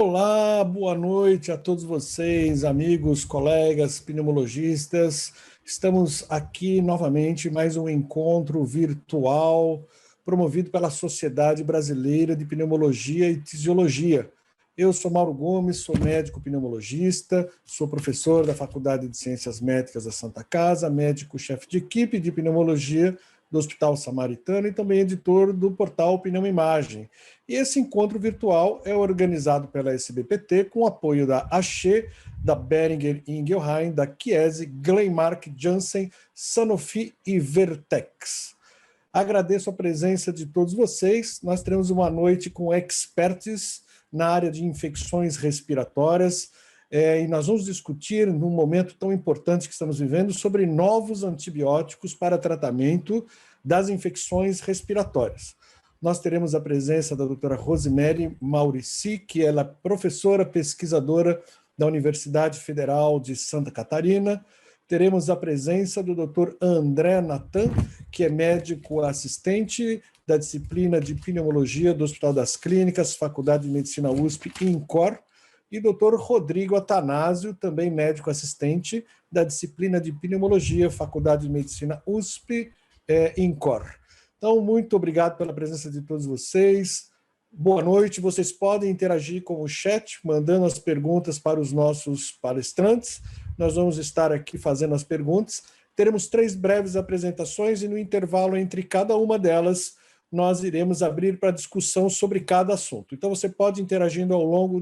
Olá, boa noite a todos vocês, amigos, colegas, pneumologistas. Estamos aqui novamente, mais um encontro virtual promovido pela Sociedade Brasileira de Pneumologia e Tisiologia. Eu sou Mauro Gomes, sou médico pneumologista, sou professor da Faculdade de Ciências Médicas da Santa Casa, médico-chefe de equipe de pneumologia do Hospital Samaritano e também editor do portal Pneumoimagem. E esse encontro virtual é organizado pela SBPT com apoio da AXE, da Boehringer Ingelheim, da Chiesi, Glenmark, Janssen, Sanofi e Vertex. Agradeço a presença de todos vocês. Nós teremos uma noite com experts na área de infecções respiratórias e nós vamos discutir, num momento tão importante que estamos vivendo, sobre novos antibióticos para tratamento das infecções respiratórias. Nós teremos a presença da doutora Rosemary Maurici, que ela é professora pesquisadora da Universidade Federal de Santa Catarina. Teremos a presença do doutor André Natan, que é médico assistente da disciplina de pneumologia do Hospital das Clínicas, Faculdade de Medicina USP e INCOR, e doutor Rodrigo Atanásio, também médico assistente da disciplina de pneumologia, Faculdade de Medicina USP e INCOR. Então, muito obrigado pela presença de todos vocês. Boa noite. Vocês podem interagir com o chat, mandando as perguntas para os nossos palestrantes. Nós vamos estar aqui fazendo as perguntas. Teremos 3 breves apresentações e no intervalo entre cada uma delas, nós iremos abrir para discussão sobre cada assunto. Então, você pode ir interagindo ao longo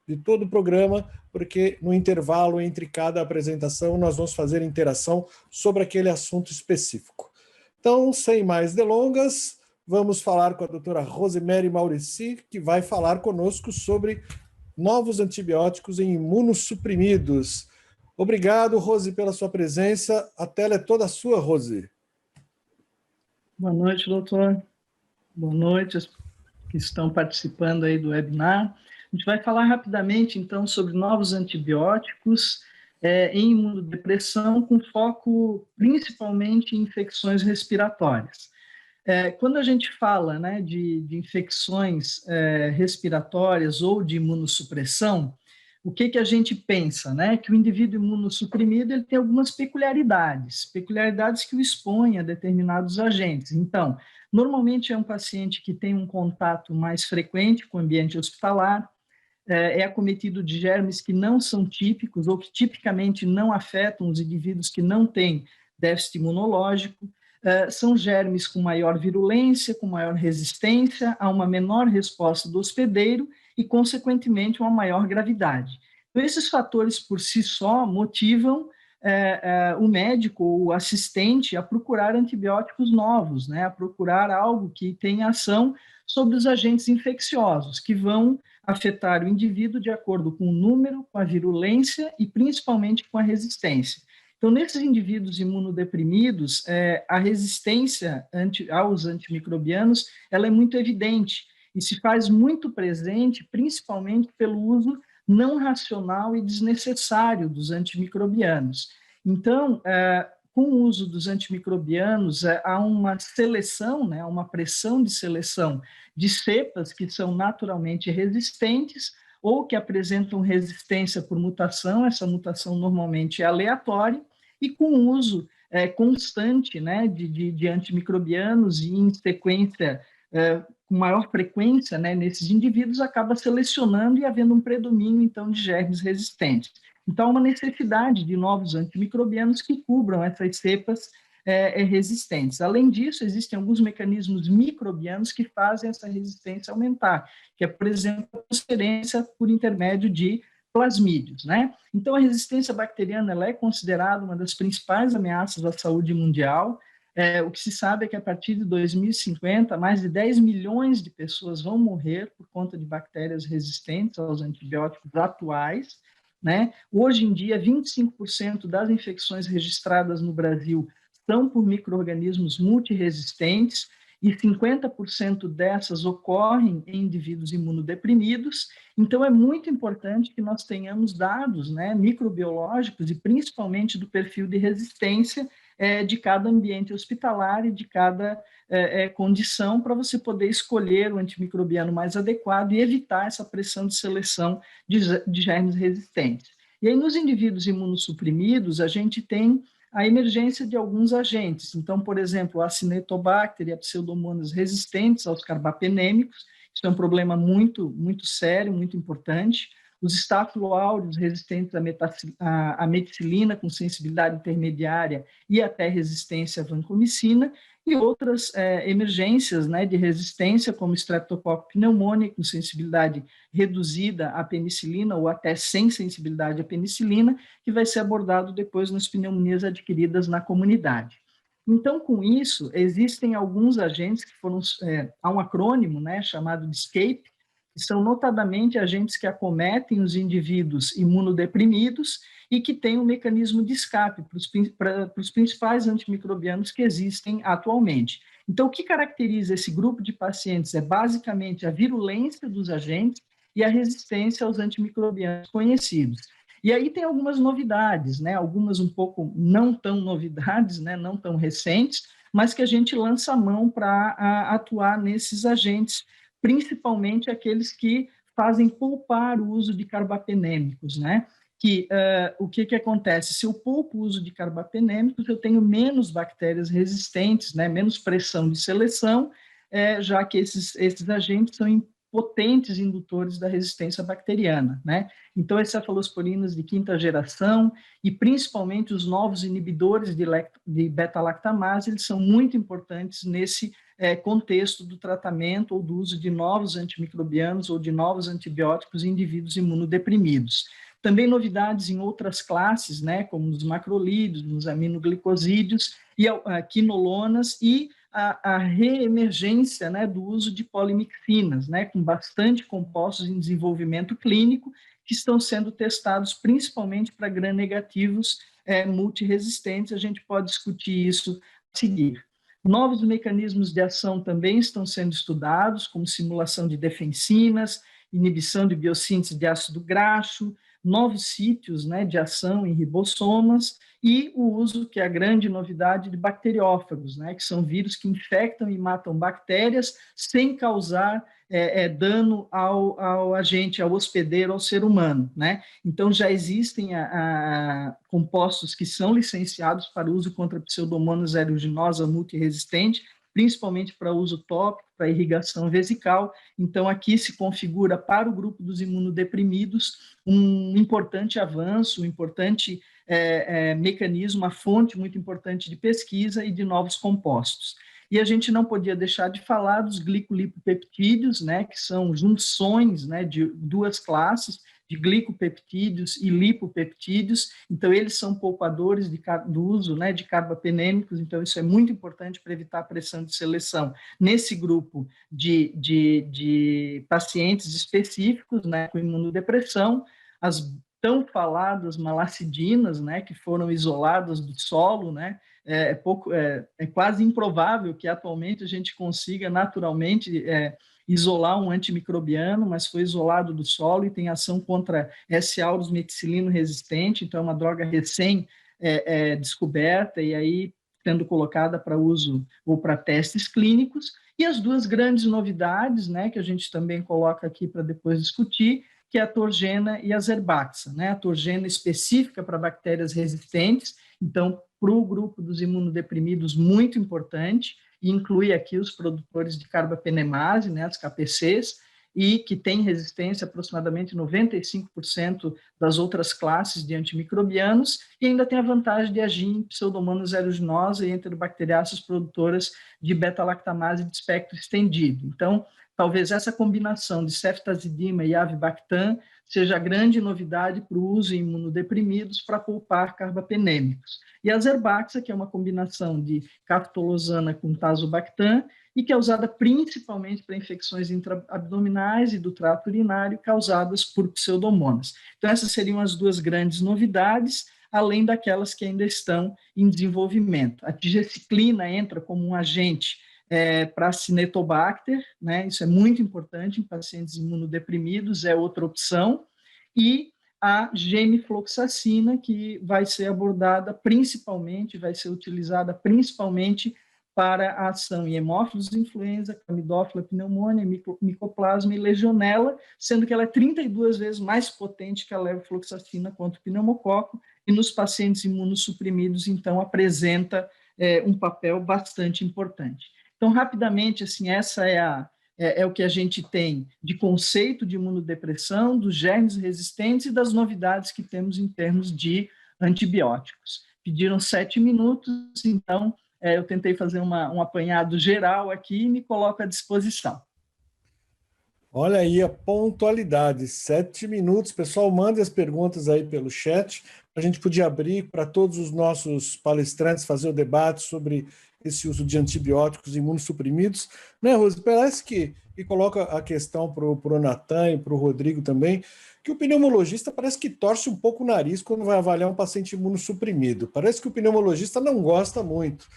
de todo o programa, porque no intervalo entre cada apresentação, nós vamos fazer interação sobre aquele assunto específico. Então, sem mais delongas, vamos falar com a doutora Rosemary Maurici, que vai falar conosco sobre novos antibióticos em imunossuprimidos. Obrigado, Rose, pela sua presença. A tela é toda sua, Rose. Boa noite, doutor. Boa noite aos que estão participando aí do webinar. A gente vai falar rapidamente, então, sobre novos antibióticos em imunodepressão, com foco principalmente em infecções respiratórias. Quando a gente fala, né, de infecções respiratórias ou de imunossupressão, o que a gente pensa, né? Que o indivíduo imunossuprimido ele tem algumas peculiaridades que o expõem a determinados agentes. Então, normalmente é um paciente que tem um contato mais frequente com o ambiente hospitalar, é acometido de germes que não são típicos ou que tipicamente não afetam os indivíduos que não têm déficit imunológico, são germes com maior virulência, com maior resistência, a uma menor resposta do hospedeiro e, consequentemente, uma maior gravidade. Então, esses fatores por si só motivam o médico ou o assistente a procurar antibióticos novos, né, a procurar algo que tenha ação sobre os agentes infecciosos, que vão afetar o indivíduo de acordo com o número, com a virulência e principalmente com a resistência. Então, nesses indivíduos imunodeprimidos, a resistência aos antimicrobianos ela é muito evidente e se faz muito presente, principalmente pelo uso não racional e desnecessário dos antimicrobianos. Então, com o uso dos antimicrobianos, há uma seleção, né, uma pressão de seleção de cepas que são naturalmente resistentes ou que apresentam resistência por mutação, essa mutação normalmente é aleatória, e com o uso constante, né, de antimicrobianos e em sequência, com maior frequência, né, nesses indivíduos, acaba selecionando e havendo um predomínio, então, de germes resistentes. Então, há uma necessidade de novos antimicrobianos que cubram essas cepas resistentes. Além disso, existem alguns mecanismos microbianos que fazem essa resistência aumentar, que é, por exemplo, a transferência por intermédio de plasmídios, né? Então, a resistência bacteriana ela é considerada uma das principais ameaças à saúde mundial. O que se sabe é que, a partir de 2050, mais de 10 milhões de pessoas vão morrer por conta de bactérias resistentes aos antibióticos atuais, né? Hoje em dia, 25% das infecções registradas no Brasil são por micro-organismos multiresistentes e 50% dessas ocorrem em indivíduos imunodeprimidos. Então, é muito importante que nós tenhamos dados, né, microbiológicos e principalmente do perfil de resistência de cada ambiente hospitalar e de cada condição, para você poder escolher o antimicrobiano mais adequado e evitar essa pressão de seleção de germes resistentes. E aí, nos indivíduos imunossuprimidos, a gente tem a emergência de alguns agentes. Então, por exemplo, a Acinetobacter e a Pseudomonas resistentes aos carbapenêmicos, isso é um problema muito, muito sério, muito importante. Os Staphylo aureus resistentes à meticilina com sensibilidade intermediária e até resistência à vancomicina, e outras emergências, né, de resistência, como Streptococcus pneumoniae, com sensibilidade reduzida à penicilina ou até sem sensibilidade à penicilina, que vai ser abordado depois nas pneumonias adquiridas na comunidade. Então, com isso, existem alguns agentes que foram, há um acrônimo, né, chamado de SCAPE, que são notadamente agentes que acometem os indivíduos imunodeprimidos e que têm um mecanismo de escape para os principais antimicrobianos que existem atualmente. Então, o que caracteriza esse grupo de pacientes é basicamente a virulência dos agentes e a resistência aos antimicrobianos conhecidos. E aí tem algumas novidades, né? Algumas um pouco não tão novidades, né? Não tão recentes, mas que a gente lança a mão para atuar nesses agentes, principalmente aqueles que fazem poupar o uso de carbapenêmicos, né? Que o que acontece? Se eu poupo o uso de carbapenêmicos, eu tenho menos bactérias resistentes, né? Menos pressão de seleção, já que esses agentes são potentes indutores da resistência bacteriana, né? Então, as cefalosporinas de quinta geração e principalmente os novos inibidores de beta-lactamase, eles são muito importantes nesse contexto do tratamento ou do uso de novos antimicrobianos ou de novos antibióticos em indivíduos imunodeprimidos. Também novidades em outras classes, né, como nos macrolídeos, nos aminoglicosídeos e quinolonas e a reemergência, né, do uso de polimixinas, né, com bastante compostos em desenvolvimento clínico que estão sendo testados principalmente para gram-negativos multiresistentes. A gente pode discutir isso a seguir. Novos mecanismos de ação também estão sendo estudados, como simulação de defensinas, inibição de biossíntese de ácido graxo, novos sítios, né, de ação em ribossomas e o uso, que é a grande novidade, de bacteriófagos, né, que são vírus que infectam e matam bactérias sem causar dano ao agente, ao hospedeiro, ao ser humano, né? Então, já existem compostos que são licenciados para uso contra Pseudomonas aeruginosa multiresistente, principalmente para uso tópico, para irrigação vesical. Então, aqui se configura para o grupo dos imunodeprimidos um importante avanço, um importante mecanismo, uma fonte muito importante de pesquisa e de novos compostos. E a gente não podia deixar de falar dos glicolipopeptídeos, né, que são junções, né, de duas classes, de glicopeptídeos e lipopeptídeos. Então, eles são poupadores do uso, né, de carbapenêmicos, então isso é muito importante para evitar a pressão de seleção nesse grupo de pacientes específicos, né, com imunodepressão. As tão faladas malacidinas, né, que foram isoladas do solo, né, é quase improvável que atualmente a gente consiga naturalmente isolar um antimicrobiano, mas foi isolado do solo e tem ação contra S. aureus meticilino resistente, então é uma droga recém descoberta e aí sendo colocada para uso ou para testes clínicos. E as duas grandes novidades, né, que a gente também coloca aqui para depois discutir, que é a Torgena e a Zerbaxa, né? A Torgena específica para bactérias resistentes, então, para o grupo dos imunodeprimidos, muito importante, e inclui aqui os produtores de carbapenemase, né, as KPCs, e que tem resistência a aproximadamente 95% das outras classes de antimicrobianos, e ainda tem a vantagem de agir em Pseudomonas aeruginosa e enterobacteriáceas produtoras de beta-lactamase de espectro estendido. Então, talvez essa combinação de ceftazidima e avibactam seja a grande novidade para o uso em imunodeprimidos para poupar carbapenêmicos. E a Zerbaxa, que é uma combinação de caftolozana com tazobactam, e que é usada principalmente para infecções intraabdominais e do trato urinário causadas por pseudomonas. Então, essas seriam as duas grandes novidades, além daquelas que ainda estão em desenvolvimento. A tigeciclina entra como um agente para Acinetobacter, né? Isso é muito importante em pacientes imunodeprimidos, é outra opção, e a gemifloxacina, que vai ser abordada principalmente, vai ser utilizada principalmente para a ação em hemófilos influenza, Clamidófila pneumoniae, Mycoplasma e Legionella, sendo que ela é 32 vezes mais potente que a levofloxacina contra o pneumococo, e nos pacientes imunossuprimidos, então, apresenta um papel bastante importante. Então, rapidamente, assim, essa é o que a gente tem de conceito de imunodepressão, dos germes resistentes e das novidades que temos em termos de antibióticos. Pediram 7 minutos, então eu tentei fazer um apanhado geral aqui e me coloco à disposição. Olha aí a pontualidade, 7 minutos. Pessoal, mande as perguntas aí pelo chat. A gente podia abrir para todos os nossos palestrantes fazer o debate sobre esse uso de antibióticos imunossuprimidos. Né, Rose? Parece que coloca a questão para o Natan e para o Rodrigo também, que o pneumologista parece que torce um pouco o nariz quando vai avaliar um paciente imunossuprimido. Parece que o pneumologista não gosta muito.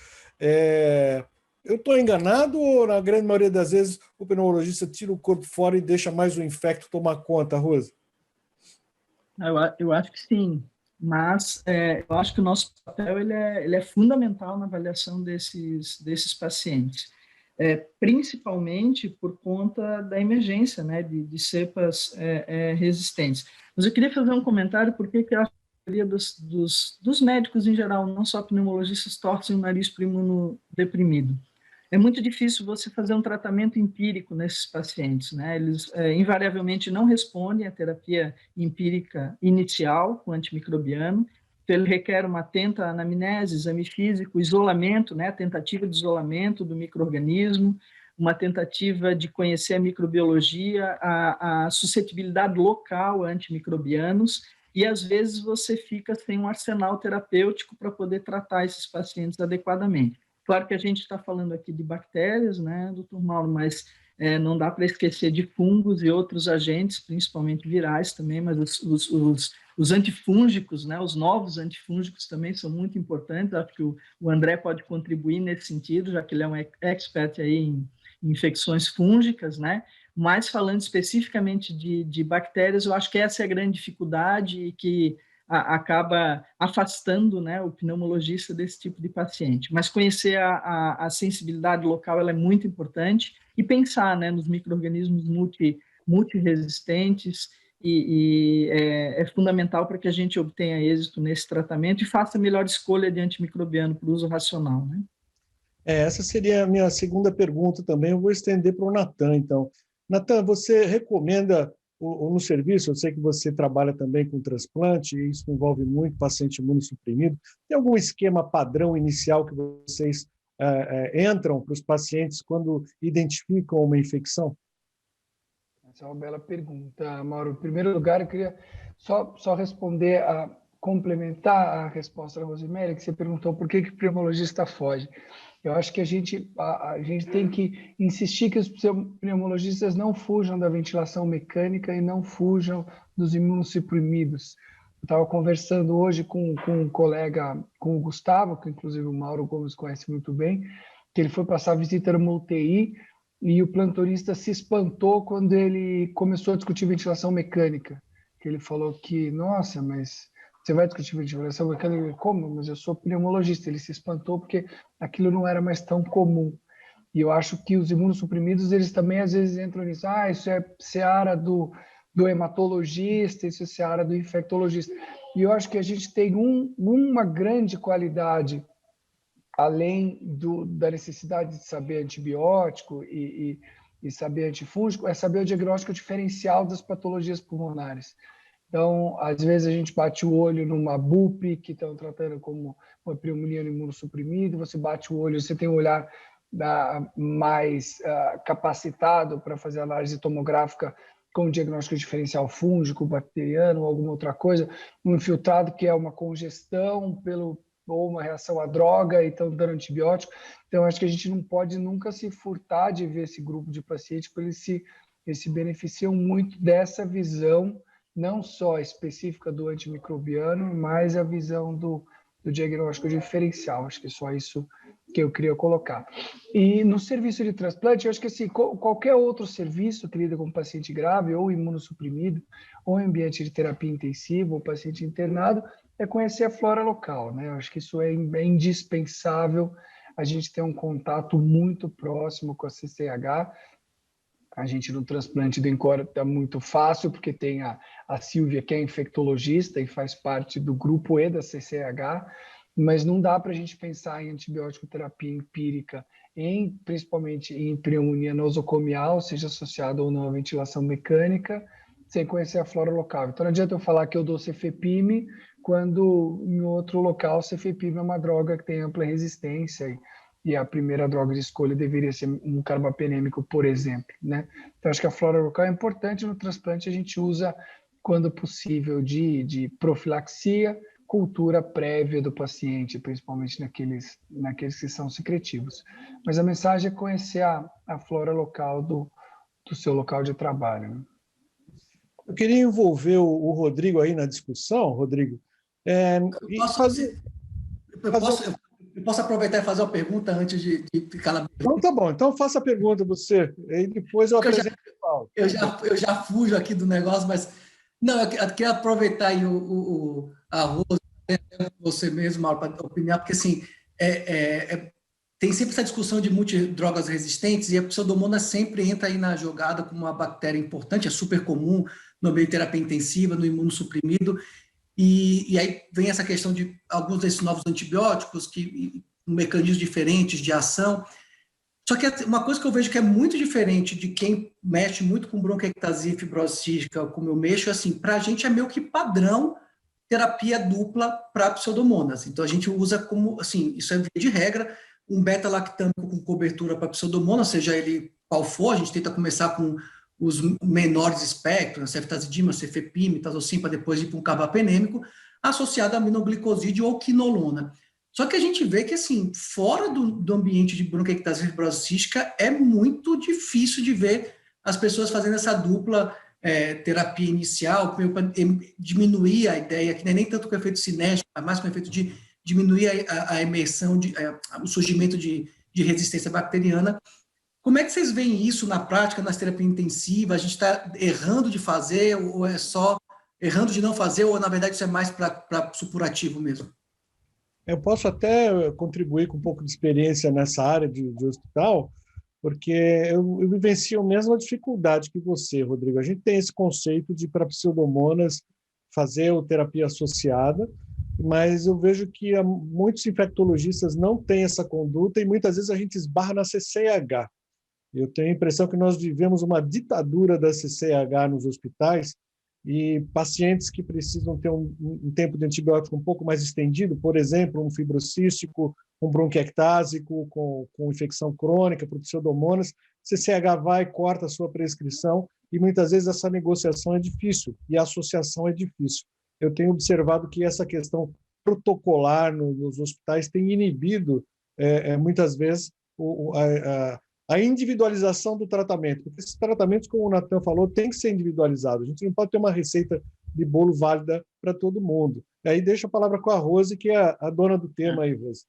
Eu estou enganado ou, na grande maioria das vezes, o pneumologista tira o corpo fora e deixa mais o infecto tomar conta, Rosa? Eu acho que sim, mas eu acho que o nosso papel ele é fundamental na avaliação desses pacientes, principalmente por conta da emergência, né, de cepas resistentes. Mas eu queria fazer um comentário, porque que a maioria dos médicos em geral, não só pneumologistas, torcem o nariz para o imunodeprimido. É muito difícil você fazer um tratamento empírico nesses pacientes, né? Eles invariavelmente não respondem à terapia empírica inicial com antimicrobiano, então ele requer uma atenta anamnese, exame físico, isolamento, né? Tentativa de isolamento do micro-organismo, uma tentativa de conhecer a microbiologia, a suscetibilidade local a antimicrobianos, e às vezes você fica sem um arsenal terapêutico para poder tratar esses pacientes adequadamente. Claro que a gente está falando aqui de bactérias, né, doutor Mauro, mas não dá para esquecer de fungos e outros agentes, principalmente virais também, mas os antifúngicos, né, os novos antifúngicos também são muito importantes. Acho que o André pode contribuir nesse sentido, já que ele é um expert aí em infecções fúngicas, né? Mas falando especificamente de bactérias, eu acho que essa é a grande dificuldade e que acaba afastando, né, o pneumologista desse tipo de paciente. Mas conhecer a sensibilidade local ela é muito importante, e pensar, né, nos micro-organismos multiresistentes, e é fundamental para que a gente obtenha êxito nesse tratamento e faça a melhor escolha de antimicrobiano para o uso racional, né? Essa seria a minha segunda pergunta também. Eu vou estender para o Natan, então. Natan, você recomenda no serviço, eu sei que você trabalha também com transplante, e isso envolve muito paciente imunossuprimido. Tem algum esquema padrão inicial que vocês entram para os pacientes quando identificam uma infecção? Essa é uma bela pergunta, Mauro. Em primeiro lugar, eu queria só responder, complementar a resposta da Rosemary, que você perguntou por que o pneumologista foge. Eu acho que a gente tem que insistir que os pneumologistas não fujam da ventilação mecânica e não fujam dos imunossuprimidos. Eu estava conversando hoje com um colega, com o Gustavo, que inclusive o Mauro Gomes conhece muito bem, que ele foi passar visita numa UTI e o plantonista se espantou quando ele começou a discutir ventilação mecânica. Que ele falou que, nossa, mas você vai discutir ventilação mecânica? Como? Mas eu sou pneumologista. Ele se espantou porque aquilo não era mais tão comum. E eu acho que os imunossuprimidos, eles também às vezes entram nisso. Isso é seara do hematologista, isso é seara do infectologista. E eu acho que a gente tem uma grande qualidade, além da necessidade de saber antibiótico e saber antifúngico, é saber o diagnóstico diferencial das patologias pulmonares. Então, às vezes a gente bate o olho numa BUP, que estão tratando como uma pneumonia no imunossuprimido, você bate o olho, você tem um olhar mais capacitado para fazer análise tomográfica com diagnóstico diferencial fúngico, bacteriano, ou alguma outra coisa, um infiltrado que é uma congestão ou uma reação à droga e estão dando antibiótico. Então, acho que a gente não pode nunca se furtar de ver esse grupo de pacientes, porque eles se beneficiam muito dessa visão, não só específica do antimicrobiano, mas a visão do diagnóstico diferencial. Acho que só isso que eu queria colocar. E no serviço de transplante, eu acho que assim, qualquer outro serviço que lida com paciente grave, ou imunossuprimido, ou em ambiente de terapia intensiva, ou paciente internado, é conhecer a flora local, né? Eu acho que isso é indispensável, a gente ter um contato muito próximo com a CCH. A gente no transplante do Encore está muito fácil, porque tem a Silvia, que é infectologista e faz parte do grupo E da CCH, mas não dá para a gente pensar em antibiótico terapia empírica, principalmente em pneumonia nosocomial, seja associado ou não à ventilação mecânica, sem conhecer a flora local. Então não adianta eu falar que eu dou cefepime, quando em outro local cefepime é uma droga que tem ampla resistência e a primeira droga de escolha deveria ser um carbapenêmico, por exemplo, né? Então acho que a flora local é importante no transplante, a gente usa quando possível de profilaxia, cultura prévia do paciente, principalmente naqueles que são secretivos. Mas a mensagem é conhecer a flora local do seu local de trabalho, né? Eu queria envolver o Rodrigo aí na discussão, Rodrigo. Eu posso aproveitar e fazer uma pergunta antes de ficar na... Então tá bom, então faça a pergunta você, e depois eu apresento o Paulo. Eu já fujo aqui do negócio, mas não, eu queria aproveitar aí a Rose, você mesmo, Mauro, para opinar, porque assim, tem sempre essa discussão de multidrogas resistentes e a Pseudomonas sempre entra aí na jogada como uma bactéria importante, é super comum no meio de terapia intensiva, no imunossuprimido, e aí vem essa questão de alguns desses novos antibióticos com mecanismos diferentes de ação. Só que uma coisa que eu vejo que é muito diferente de quem mexe muito com bronquiectasia e fibrose cística, como eu mexo, assim, para a gente é meio que padrão terapia dupla para pseudomonas. Então a gente usa como, assim, isso é via de regra, um beta-lactâmico com cobertura para pseudomonas, seja ele qual for, a gente tenta começar com os menores espectros, ceftazidima, cefepime, tazocin, para depois ir para um carbapenêmico, associado a aminoglicosídeo ou quinolona. Só que a gente vê que, assim, fora do ambiente de bronquiectasia e fibrose cística, é muito difícil de ver as pessoas fazendo essa dupla terapia inicial, para diminuir a ideia, que não é nem tanto com o efeito cinético, mas mais com o efeito de diminuir a emersão, o surgimento de resistência bacteriana. Como é que vocês veem isso na prática, nas terapias intensivas? A gente está errando de fazer, ou é só errando de não fazer, ou na verdade isso é mais para supurativo mesmo? Eu posso até contribuir com um pouco de experiência nessa área de hospital, porque eu vivencio a mesma dificuldade que você, Rodrigo. A gente tem esse conceito de, para pseudomonas, fazer a terapia associada, mas eu vejo que muitos infectologistas não têm essa conduta e muitas vezes a gente esbarra na CCH. Eu tenho a impressão que nós vivemos uma ditadura da CCH nos hospitais e pacientes que precisam ter um tempo de antibiótico um pouco mais estendido, por exemplo, um fibrocístico, um bronquiectásico com infecção crônica por pseudomonas, CCH vai, corta a sua prescrição e muitas vezes essa negociação é difícil e a associação é difícil. Eu tenho observado que essa questão protocolar nos hospitais tem inibido, muitas vezes, a individualização do tratamento, porque esses tratamentos, como o Natan falou, tem que ser individualizado. A gente não pode ter uma receita de bolo válida para todo mundo. E aí deixa a palavra com a Rose, que é a dona do tema aí, Rose.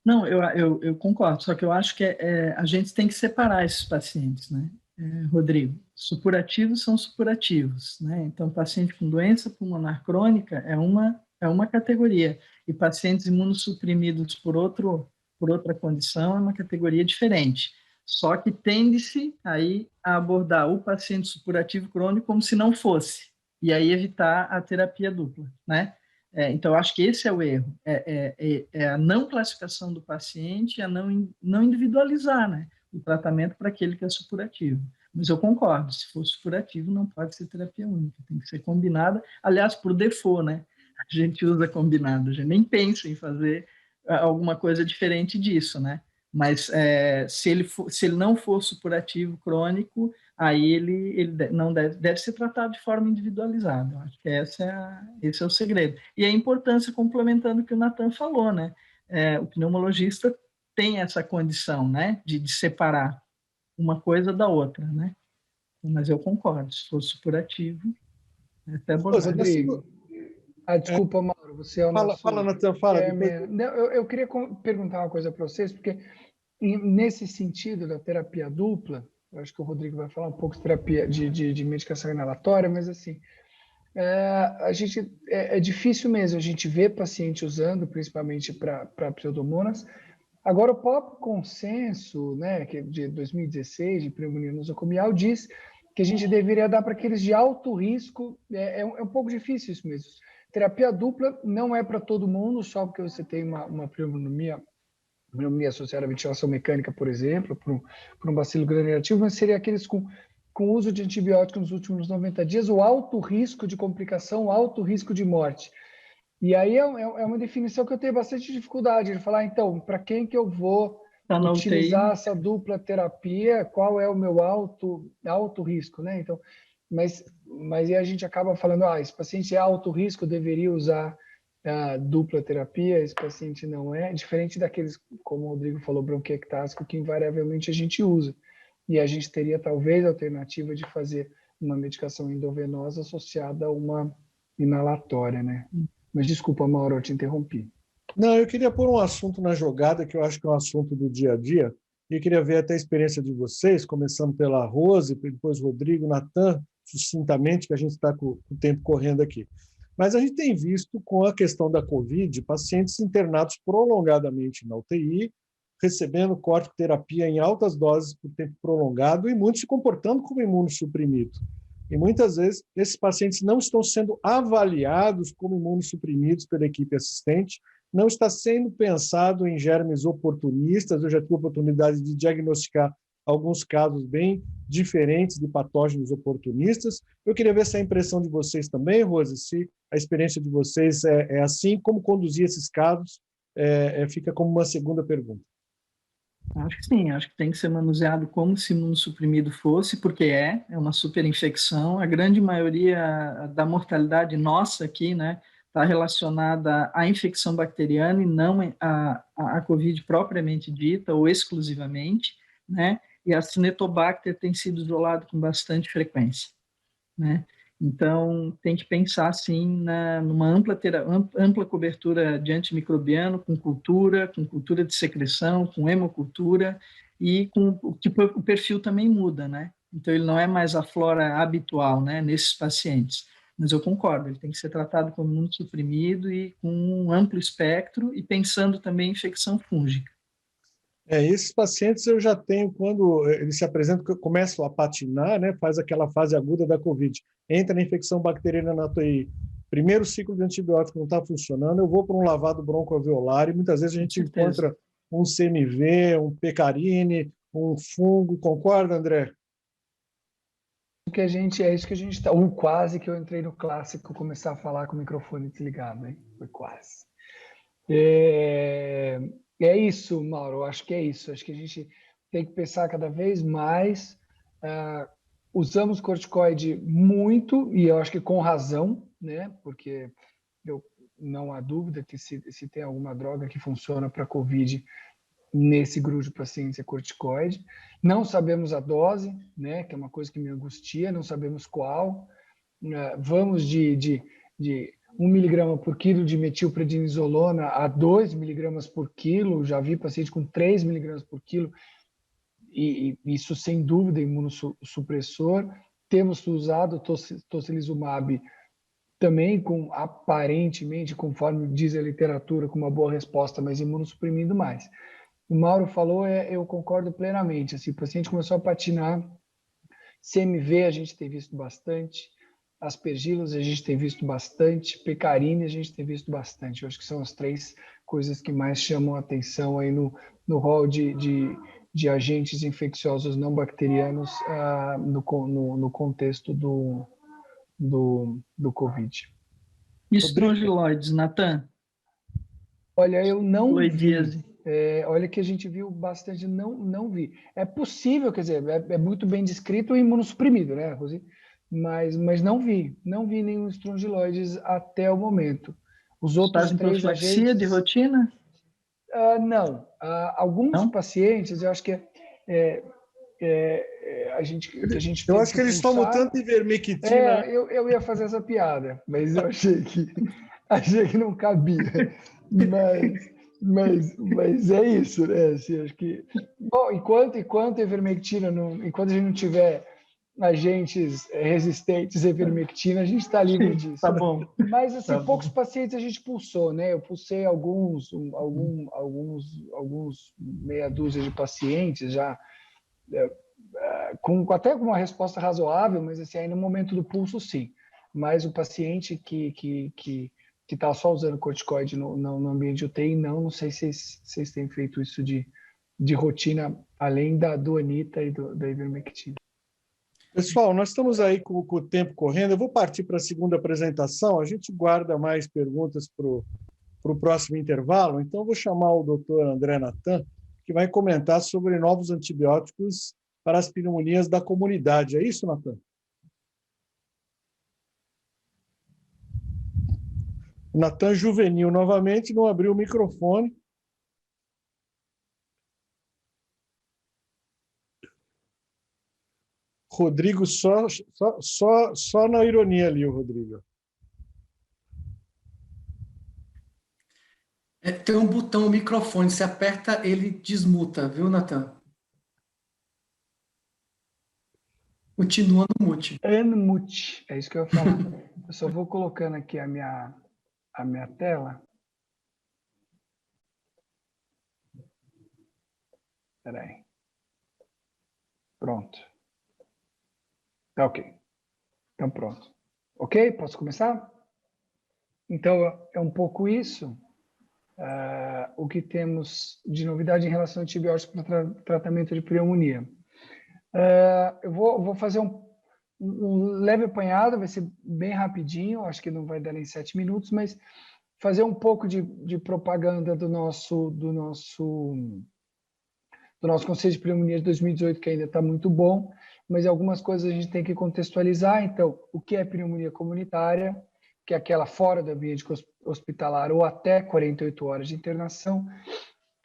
Não, eu concordo, só que eu acho que a gente tem que separar esses pacientes, né? Rodrigo, supurativos são supurativos, né? Então, paciente com doença pulmonar crônica é uma categoria, e pacientes imunossuprimidos por outra condição é uma categoria diferente. Só que tende-se aí a abordar o paciente supurativo crônico como se não fosse, e aí evitar a terapia dupla, né? Então, eu acho que esse é o erro, é a não classificação do paciente, a não individualizar, né, o tratamento para aquele que é supurativo. Mas eu concordo, se for supurativo, não pode ser terapia única, tem que ser combinada, aliás, por default, né? A gente usa combinado, a gente nem pensa em fazer alguma coisa diferente disso, né? Mas se ele não for supurativo crônico, aí ele não deve ser tratado de forma individualizada. Eu acho que esse é o segredo. E a importância, complementando o que o Natan falou, né? O pneumologista tem essa condição, né, de separar uma coisa da outra, né? Mas eu concordo, se for supurativo, é até Rodrigo, Desculpa, Mauro, você é o nosso... Fala, Natan, fala. Eu queria perguntar uma coisa para vocês, porque nesse sentido da terapia dupla, eu acho que o Rodrigo vai falar um pouco de terapia de medicação inalatória, mas assim, é difícil mesmo a gente ver paciente usando, principalmente para pseudomonas. Agora, o próprio consenso, né, que é de 2016, de pneumonia nosocomial, diz que a gente deveria dar para aqueles de alto risco. É um pouco difícil isso mesmo. Terapia dupla não é para todo mundo, só porque você tem uma pneumonia associada à ventilação mecânica, por exemplo, por um bacilo gram-negativo, mas seria aqueles com uso de antibióticos nos últimos 90 dias, o alto risco de complicação, o alto risco de morte. E aí é uma definição que eu tenho bastante dificuldade de falar, então, para quem que eu vou utilizar essa dupla terapia, qual é o meu alto risco, né? Então, mas aí a gente acaba falando, esse paciente é alto risco, deveria usar a dupla terapia, esse paciente não é, diferente daqueles, como o Rodrigo falou, bronquiectásico, que invariavelmente a gente usa. E a gente teria talvez a alternativa de fazer uma medicação endovenosa associada a uma inalatória, né? Mas desculpa, Mauro, eu te interrompi. Não, eu queria pôr um assunto na jogada, que eu acho que é um assunto do dia a dia, e eu queria ver até a experiência de vocês, começando pela Rose, depois Rodrigo, Natan, sucintamente, que a gente está com o tempo correndo aqui. Mas a gente tem visto, com a questão da Covid, pacientes internados prolongadamente na UTI, recebendo corticoterapia em altas doses por tempo prolongado e muitos se comportando como imunossuprimido. E muitas vezes esses pacientes não estão sendo avaliados como imunossuprimidos pela equipe assistente, não está sendo pensado em germes oportunistas. Eu já tive a oportunidade de diagnosticar alguns casos bem diferentes de patógenos oportunistas. Eu queria ver se a impressão de vocês também, Rose, se a experiência de vocês é assim, como conduzir esses casos, fica como uma segunda pergunta. Acho que sim, acho que tem que ser manuseado como se imunossuprimido fosse, porque é uma superinfecção. A grande maioria da mortalidade nossa aqui, né, está relacionada à infecção bacteriana e não à Covid propriamente dita ou exclusivamente, né? E a Cinetobacter tem sido isolado com bastante frequência, né? Então, tem que pensar, sim, numa ampla cobertura de antimicrobiano, com cultura de secreção, com hemocultura, e o perfil também muda, né? Então, ele não é mais a flora habitual, né, nesses pacientes. Mas eu concordo, ele tem que ser tratado como imunossuprimido e com um amplo espectro, e pensando também em infecção fúngica. Esses pacientes eu já tenho quando eles se apresentam, começam a patinar, né, faz aquela fase aguda da Covid, entra na infecção bacteriana na UTI, primeiro ciclo de antibiótico não está funcionando, eu vou para um lavado broncoalveolar e muitas vezes a gente encontra um CMV, um pecarine, um fungo. Concorda, André? É isso que a gente está. Quase que eu entrei no clássico começar a falar com o microfone desligado, hein? Foi quase. É isso, Mauro, acho que é isso. Acho que a gente tem que pensar cada vez mais. Usamos corticoide muito, e eu acho que com razão, né? Porque não há dúvida que se tem alguma droga que funciona para Covid, nesse grupo de pacientes é corticoide. Não sabemos a dose, né? Que é uma coisa que me angustia, não sabemos qual. Vamos de 1 miligrama por quilo de metilprednisolona a 2 miligramas por quilo. Já vi paciente com 3 miligramas por quilo, e isso sem dúvida é imunossupressor. Temos usado tocilizumab também, aparentemente, conforme diz a literatura, com uma boa resposta, mas imunossuprimindo mais. O Mauro falou, eu concordo plenamente. Assim, o paciente começou a patinar, CMV a gente tem visto bastante, aspergilos a gente tem visto bastante, pecarine a gente tem visto bastante. Eu acho que são as 3 coisas que mais chamam a atenção aí no rol de agentes infecciosos não bacterianos no contexto do Covid. E estrongiloides, Natan? Olha, eu não vi. Olha que a gente viu bastante, não vi. É possível, quer dizer, é muito bem descrito o imunossuprimido, né, Rosi? Mas não vi nenhum estrongiloides até o momento. Os outros 3 agentes... de rotina? Não. Alguns pacientes, eu acho que a gente eu acho que eles tomam tanto ivermectina. Eu ia fazer essa piada, mas eu achei que achei que não cabia. Mas é isso, né? Assim, acho que... Bom, enquanto a ivermectina, enquanto a gente não tiver agentes resistentes à ivermectina, a gente está livre disso. Tá bom. Mas, assim, Tá poucos bom. pacientes a gente pulsou, né? Eu pulsei alguns meia dúzia de pacientes já, até com uma resposta razoável, mas, assim, aí no momento do pulso, sim. Mas o paciente que está só usando corticoide no ambiente de UTI, não sei se vocês têm feito isso de rotina, além do Anita e da ivermectina. Pessoal, nós estamos aí com o tempo correndo. Eu vou partir para a segunda apresentação. A gente guarda mais perguntas para o próximo intervalo. Então, eu vou chamar o doutor André Nathan, que vai comentar sobre novos antibióticos para as pneumonias da comunidade. É isso, Nathan? Nathan Juvenil, novamente, não abriu o microfone. Rodrigo, só na ironia ali, o Rodrigo. Tem um botão no microfone, se aperta, ele desmuta, viu, Nathan? Continua no mute. Unmute, é isso que eu ia falar. Eu só vou colocando aqui a minha tela. Espera aí. Pronto. Tá ok. Então, pronto. Ok? Posso começar? Então, é um pouco isso. O que temos de novidade em relação a antibióticos para tratamento de pneumonia. Eu vou fazer um leve apanhado, vai ser bem rapidinho, acho que não vai dar nem 7 minutos, mas fazer um pouco de propaganda do nosso Conselho de Pneumonia de 2018, que ainda está muito bom, mas algumas coisas a gente tem que contextualizar. Então, o que é pneumonia comunitária, que é aquela fora do ambiente hospitalar ou até 48 horas de internação,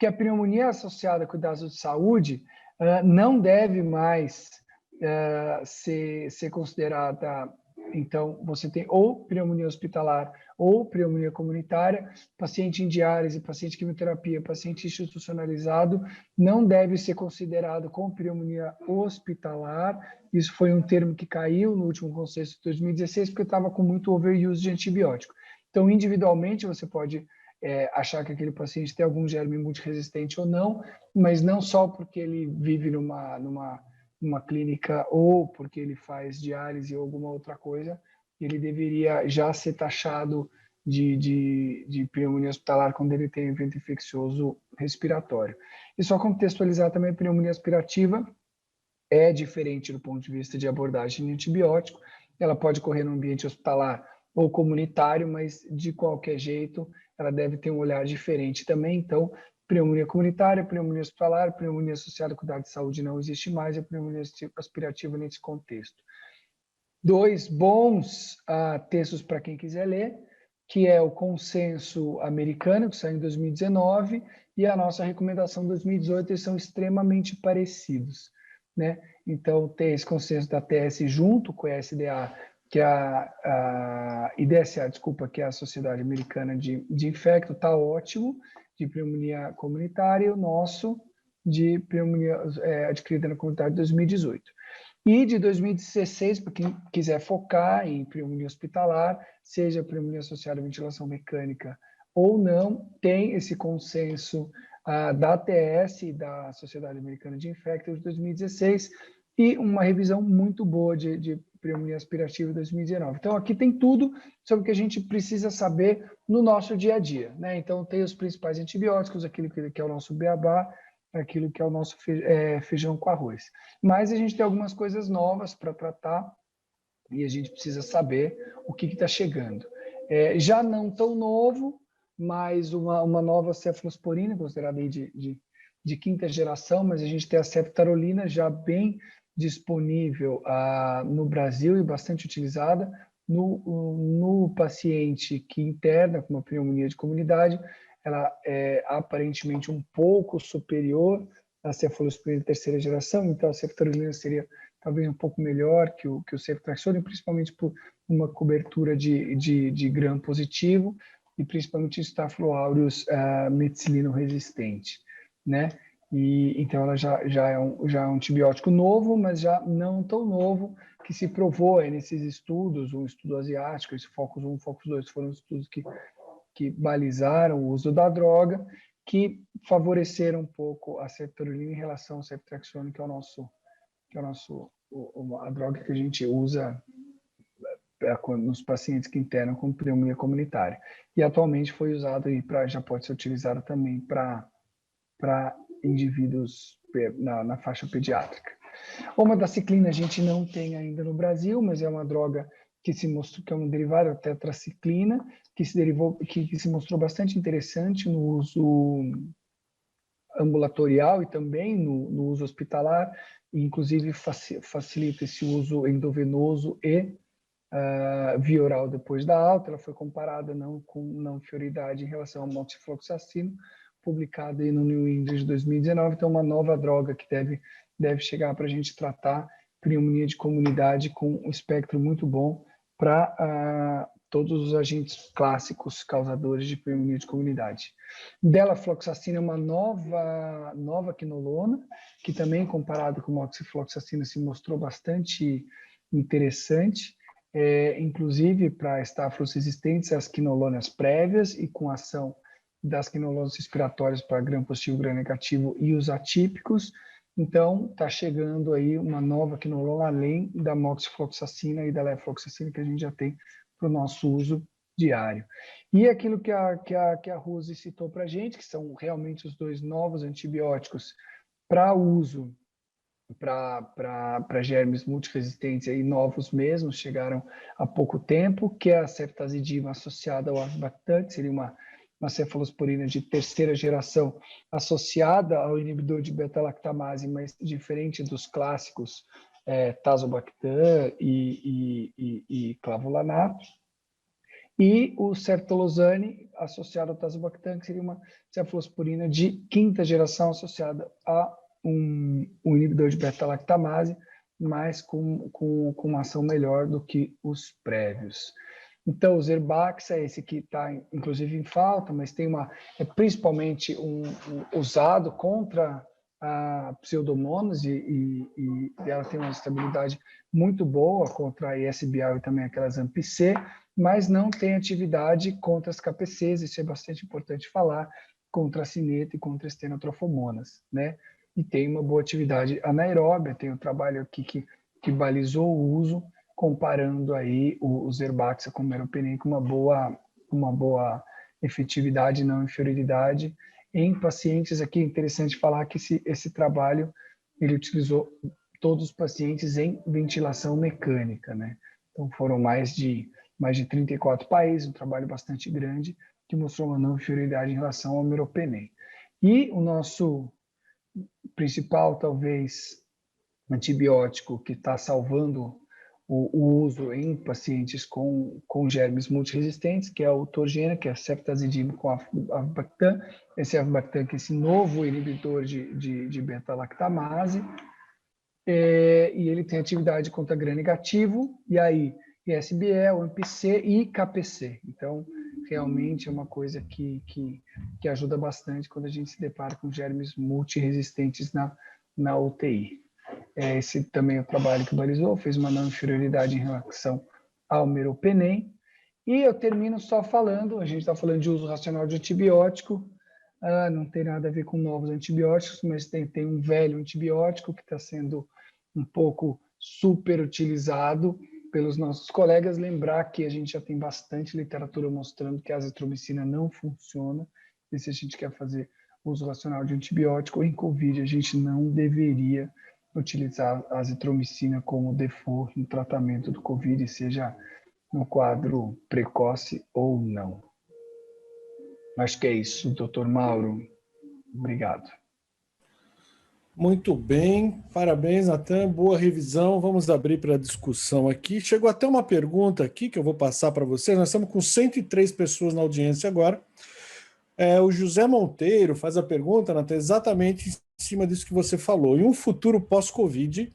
que a pneumonia associada a cuidados de saúde não deve mais ser considerada. Então, você tem ou pneumonia hospitalar ou pneumonia comunitária, paciente em diálise, paciente em quimioterapia, paciente institucionalizado, não deve ser considerado como pneumonia hospitalar. Isso foi um termo que caiu no último consenso de 2016, porque estava com muito overuse de antibiótico. Então, individualmente, você pode achar que aquele paciente tem algum germe multiresistente ou não, mas não só porque ele vive numa clínica ou porque ele faz diálise ou alguma outra coisa, ele deveria já ser taxado de pneumonia hospitalar quando ele tem evento infeccioso respiratório. E só contextualizar também, a pneumonia aspirativa é diferente do ponto de vista de abordagem de antibiótico. Ela pode ocorrer no ambiente hospitalar ou comunitário, mas de qualquer jeito ela deve ter um olhar diferente também. Então, pneumonia comunitária, pneumonia hospitalar, pneumonia associada a cuidado de saúde não existe mais, a pneumonia aspirativa nesse contexto. 2 bons textos para quem quiser ler, que é o consenso americano, que saiu em 2019, e a nossa recomendação de 2018, eles são extremamente parecidos, né? Então, tem esse consenso da TS junto com a SDA, que é a IDSA, desculpa, que é a Sociedade Americana de Infecto, está ótimo, de pneumonia comunitária, e o nosso de pneumonia adquirida na comunidade de 2018. E de 2016, para quem quiser focar em pneumonia hospitalar, seja pneumonia associada à ventilação mecânica ou não, tem esse consenso da ATS, da Sociedade Americana de Infecto, de 2016, e uma revisão muito boa de pneumonia aspirativa de 2019. Então, aqui tem tudo sobre o que a gente precisa saber no nosso dia a dia, né? Então, tem os principais antibióticos, aquilo que é o nosso beabá, aquilo que é o nosso feijão com arroz. Mas a gente tem algumas coisas novas para tratar e a gente precisa saber o que está chegando. Já não tão novo, mas uma nova cefalosporina, considerada aí de quinta geração, mas a gente tem a ceftarolina já bem disponível no Brasil e bastante utilizada no paciente que interna com uma pneumonia de comunidade. Ela é aparentemente um pouco superior à cefalosporina de terceira geração, então a ceftarolina seria talvez um pouco melhor que o ceftriaxone, principalmente por uma cobertura de gram positivo e principalmente Staphylococcus aureus meticilino resistente, né? E então ela já é um antibiótico novo, mas já não tão novo, que se provou aí nesses estudos, um estudo asiático, esse Focus 1, Focus 2, foram estudos que balizaram o uso da droga, que favoreceram um pouco a ceftriaxona em relação ao ceftriaxone, que é a droga que a gente usa nos pacientes que internam com pneumonia comunitária. E atualmente foi usado aí já pode ser utilizado também para indivíduos na faixa pediátrica. Omodaciclina a gente não tem ainda no Brasil, mas é uma droga que se mostrou que é um derivado da tetraciclina, que se mostrou bastante interessante no uso ambulatorial e também no uso hospitalar, e inclusive facilita esse uso endovenoso e via oral depois da alta. Ela foi comparada com não inferioridade em relação ao moxifloxacino, publicada aí no New England de 2019, então uma nova droga que deve chegar para a gente tratar pneumonia de comunidade com um espectro muito bom para todos os agentes clássicos causadores de pneumonia de comunidade. Delafloxacina é uma nova quinolona, que também comparado com moxifloxacina se mostrou bastante interessante, inclusive para estáfilos resistentes às quinolonas prévias e com ação das quinolonas respiratórias para gram positivo, gram negativo e os atípicos. Então, está chegando aí uma nova quinolona além da moxifloxacina e da levofloxacina que a gente já tem para o nosso uso diário. E aquilo que a Rose citou para a gente, que são realmente os dois novos antibióticos para uso para germes multiresistentes e novos mesmo, chegaram há pouco tempo, que é a ceftazidima associada ao avibactam, que seria uma cefalosporina de terceira geração associada ao inibidor de beta-lactamase, mas diferente dos clássicos tazobactam e clavulanato. E o ceftolozane associado ao tazobactam, que seria uma cefalosporina de quinta geração associada a um inibidor de beta-lactamase, mas com uma ação melhor do que os prévios. Então, o Zerbaxa é esse que está, inclusive, em falta, mas é principalmente usado contra a pseudomonas e ela tem uma estabilidade muito boa contra a ISBL e também aquelas AMP-C, mas não tem atividade contra as KPCs, isso é bastante importante falar, contra a cineta e contra as estenotrofomonas, né? E tem uma boa atividade anaeróbia, tem um trabalho aqui que balizou o uso, comparando aí o Zerbaxa com o meropenem com uma boa efetividade e não inferioridade em pacientes. Aqui é interessante falar que esse trabalho ele utilizou todos os pacientes em ventilação mecânica, né? Então foram mais de 34 países, um trabalho bastante grande que mostrou uma não inferioridade em relação ao meropenem. E o nosso principal, talvez, antibiótico que está salvando o uso em pacientes com germes multiresistentes, que é o Torgena, que é a ceftazidima com avibactam, esse avibactam que é esse novo inibidor de beta-lactamase, e ele tem atividade contra gram negativo, e aí ISBL, MPC e KPC. Então, realmente é uma coisa que ajuda bastante quando a gente se depara com germes multiresistentes na UTI. Esse também é o trabalho que balizou, fez uma não inferioridade em relação ao meropenem. E eu termino só falando, a gente está falando de uso racional de antibiótico, não tem nada a ver com novos antibióticos, mas tem um velho antibiótico que está sendo um pouco super utilizado pelos nossos colegas. Lembrar que a gente já tem bastante literatura mostrando que a azitromicina não funciona, e se a gente quer fazer uso racional de antibiótico em COVID, a gente não deveria utilizar a azitromicina como default no tratamento do COVID, seja no quadro precoce ou não. Acho que é isso, doutor Mauro. Obrigado. Muito bem, parabéns, Natan, boa revisão. Vamos abrir para a discussão aqui. Chegou até uma pergunta aqui que eu vou passar para vocês. Nós estamos com 103 pessoas na audiência agora. O José Monteiro faz a pergunta, Natan, exatamente em cima disso que você falou. Em um futuro pós-Covid,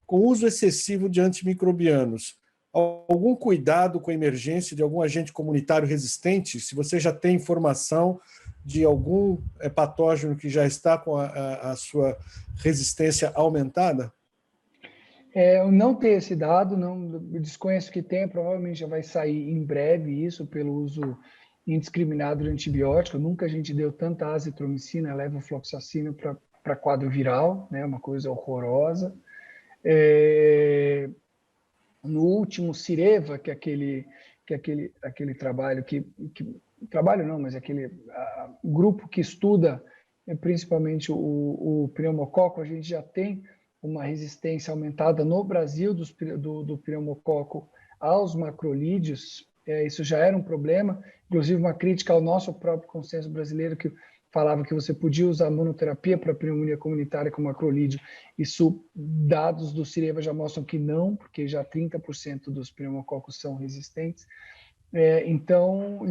com o uso excessivo de antimicrobianos, algum cuidado com a emergência de algum agente comunitário resistente? Se você já tem informação de algum patógeno que já está com a sua resistência aumentada? Eu não tenho esse dado, não desconheço que tenha, provavelmente já vai sair em breve isso pelo uso indiscriminado de antibiótico. Nunca a gente deu tanta azitromicina, levofloxacina para quadro viral, né? Uma coisa horrorosa. No último Cireva, que é aquele trabalho trabalho não, mas aquele grupo que estuda principalmente o pneumococo, a gente já tem uma resistência aumentada no Brasil do pneumococo aos macrolídeos. Isso já era um problema, inclusive uma crítica ao nosso próprio consenso brasileiro, que falava que você podia usar monoterapia para pneumonia comunitária com macrolídeo. Isso, dados do Cireva já mostram que não, porque já 30% dos pneumococos são resistentes. Então,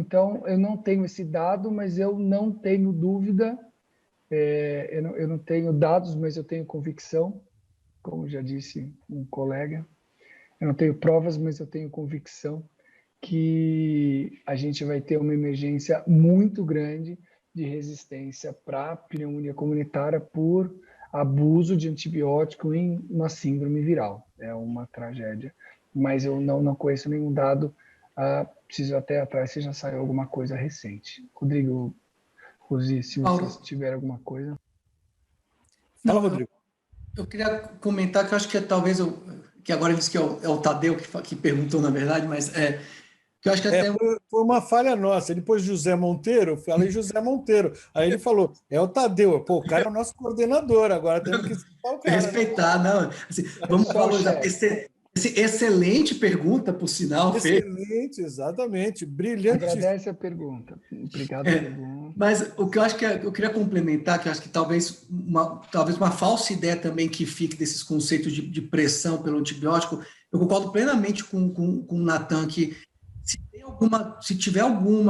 eu não tenho esse dado, mas eu não tenho dúvida, eu não tenho dados, mas eu tenho convicção, como já disse um colega. Eu não tenho provas, mas eu tenho convicção que a gente vai ter uma emergência muito grande de resistência para pneumonia comunitária por abuso de antibiótico em uma síndrome viral. É uma tragédia, mas eu não conheço nenhum dado. Preciso até atrás se já saiu alguma coisa recente. Rodrigo, Rosi, se vocês tiverem alguma coisa. Fala, Rodrigo. Eu queria comentar que eu acho que talvez, que agora ele disse que é o Tadeu que perguntou, na verdade, mas que eu acho que até... Foi uma falha nossa. Ele pôs José Monteiro, eu falei José Monteiro. Aí ele falou, é o Tadeu. Pô, o cara é o nosso coordenador, agora temos que citar o cara. Respeitar, né? Não. Assim, vamos valorizar. Excelente pergunta, por sinal. Excelente, exatamente. Brilhante. Agradece a pergunta. Obrigado pela pergunta. Mas o que eu acho que eu queria complementar, que eu acho que talvez uma falsa ideia também que fique desses conceitos de pressão pelo antibiótico, eu concordo plenamente com o Natan, que se tiver algum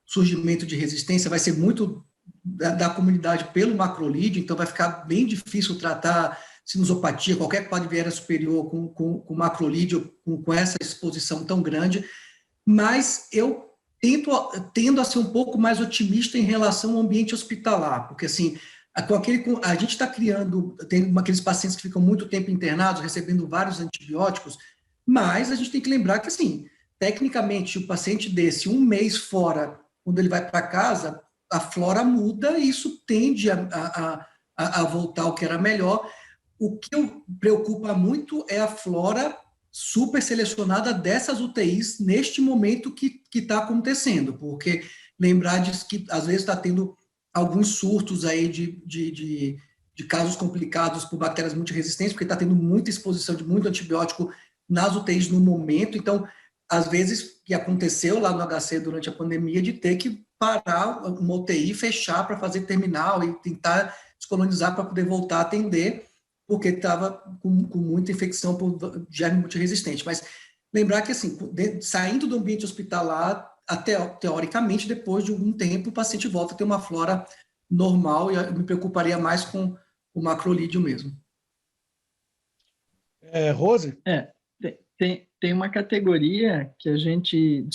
surgimento de resistência, vai ser muito da comunidade pelo macrolídeo, então vai ficar bem difícil tratar sinusopatia, qualquer quadro de viéria superior com macrolídeo, com essa exposição tão grande, mas eu tendo a ser um pouco mais otimista em relação ao ambiente hospitalar, porque assim, a gente está tem aqueles pacientes que ficam muito tempo internados, recebendo vários antibióticos, mas a gente tem que lembrar que, assim, tecnicamente, o paciente desse, um mês fora, quando ele vai para casa, a flora muda e isso tende a voltar ao que era melhor. O que preocupa muito é a flora super selecionada dessas UTIs neste momento que está acontecendo, porque lembrar disso que às vezes está tendo alguns surtos aí de casos complicados por bactérias multiresistentes, porque está tendo muita exposição de muito antibiótico nas UTIs no momento. Então, às vezes, que aconteceu lá no HC durante a pandemia, de ter que parar uma UTI, fechar para fazer terminal e tentar descolonizar para poder voltar a atender, porque estava com muita infecção por germe multiresistente. Mas lembrar que, assim, saindo do ambiente hospitalar, até teoricamente, depois de algum tempo, o paciente volta a ter uma flora normal, e eu me preocuparia mais com o macrolídeo mesmo. Rose? Tem uma categoria que a gente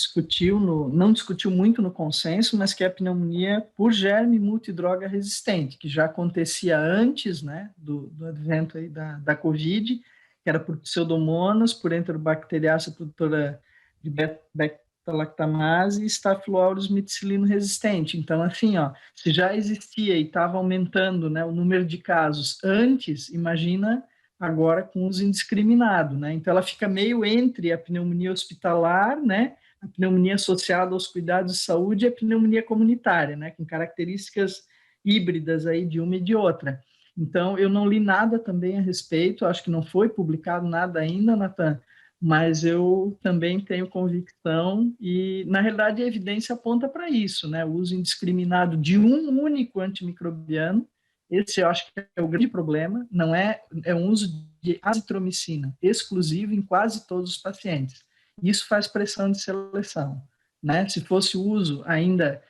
não discutiu muito no consenso, mas que é a pneumonia por germe multidroga resistente, que já acontecia antes, né, do advento aí da COVID, que era por pseudomonas, por enterobacteriácea produtora de beta-lactamase e Staphylococcus meticilino resistente. Então, assim, se já existia e estava aumentando, né, o número de casos antes, imagina agora com uso indiscriminado, né? Então ela fica meio entre a pneumonia hospitalar, né, a pneumonia associada aos cuidados de saúde e a pneumonia comunitária, né, com características híbridas aí de uma e de outra. Então eu não li nada também a respeito, acho que não foi publicado nada ainda, Natan, mas eu também tenho convicção e, na realidade, a evidência aponta para isso, né, o uso indiscriminado de um único antimicrobiano. Esse eu acho que é o grande problema, não é um uso de azitromicina exclusivo em quase todos os pacientes. Isso faz pressão de seleção, né? Se fosse o uso ainda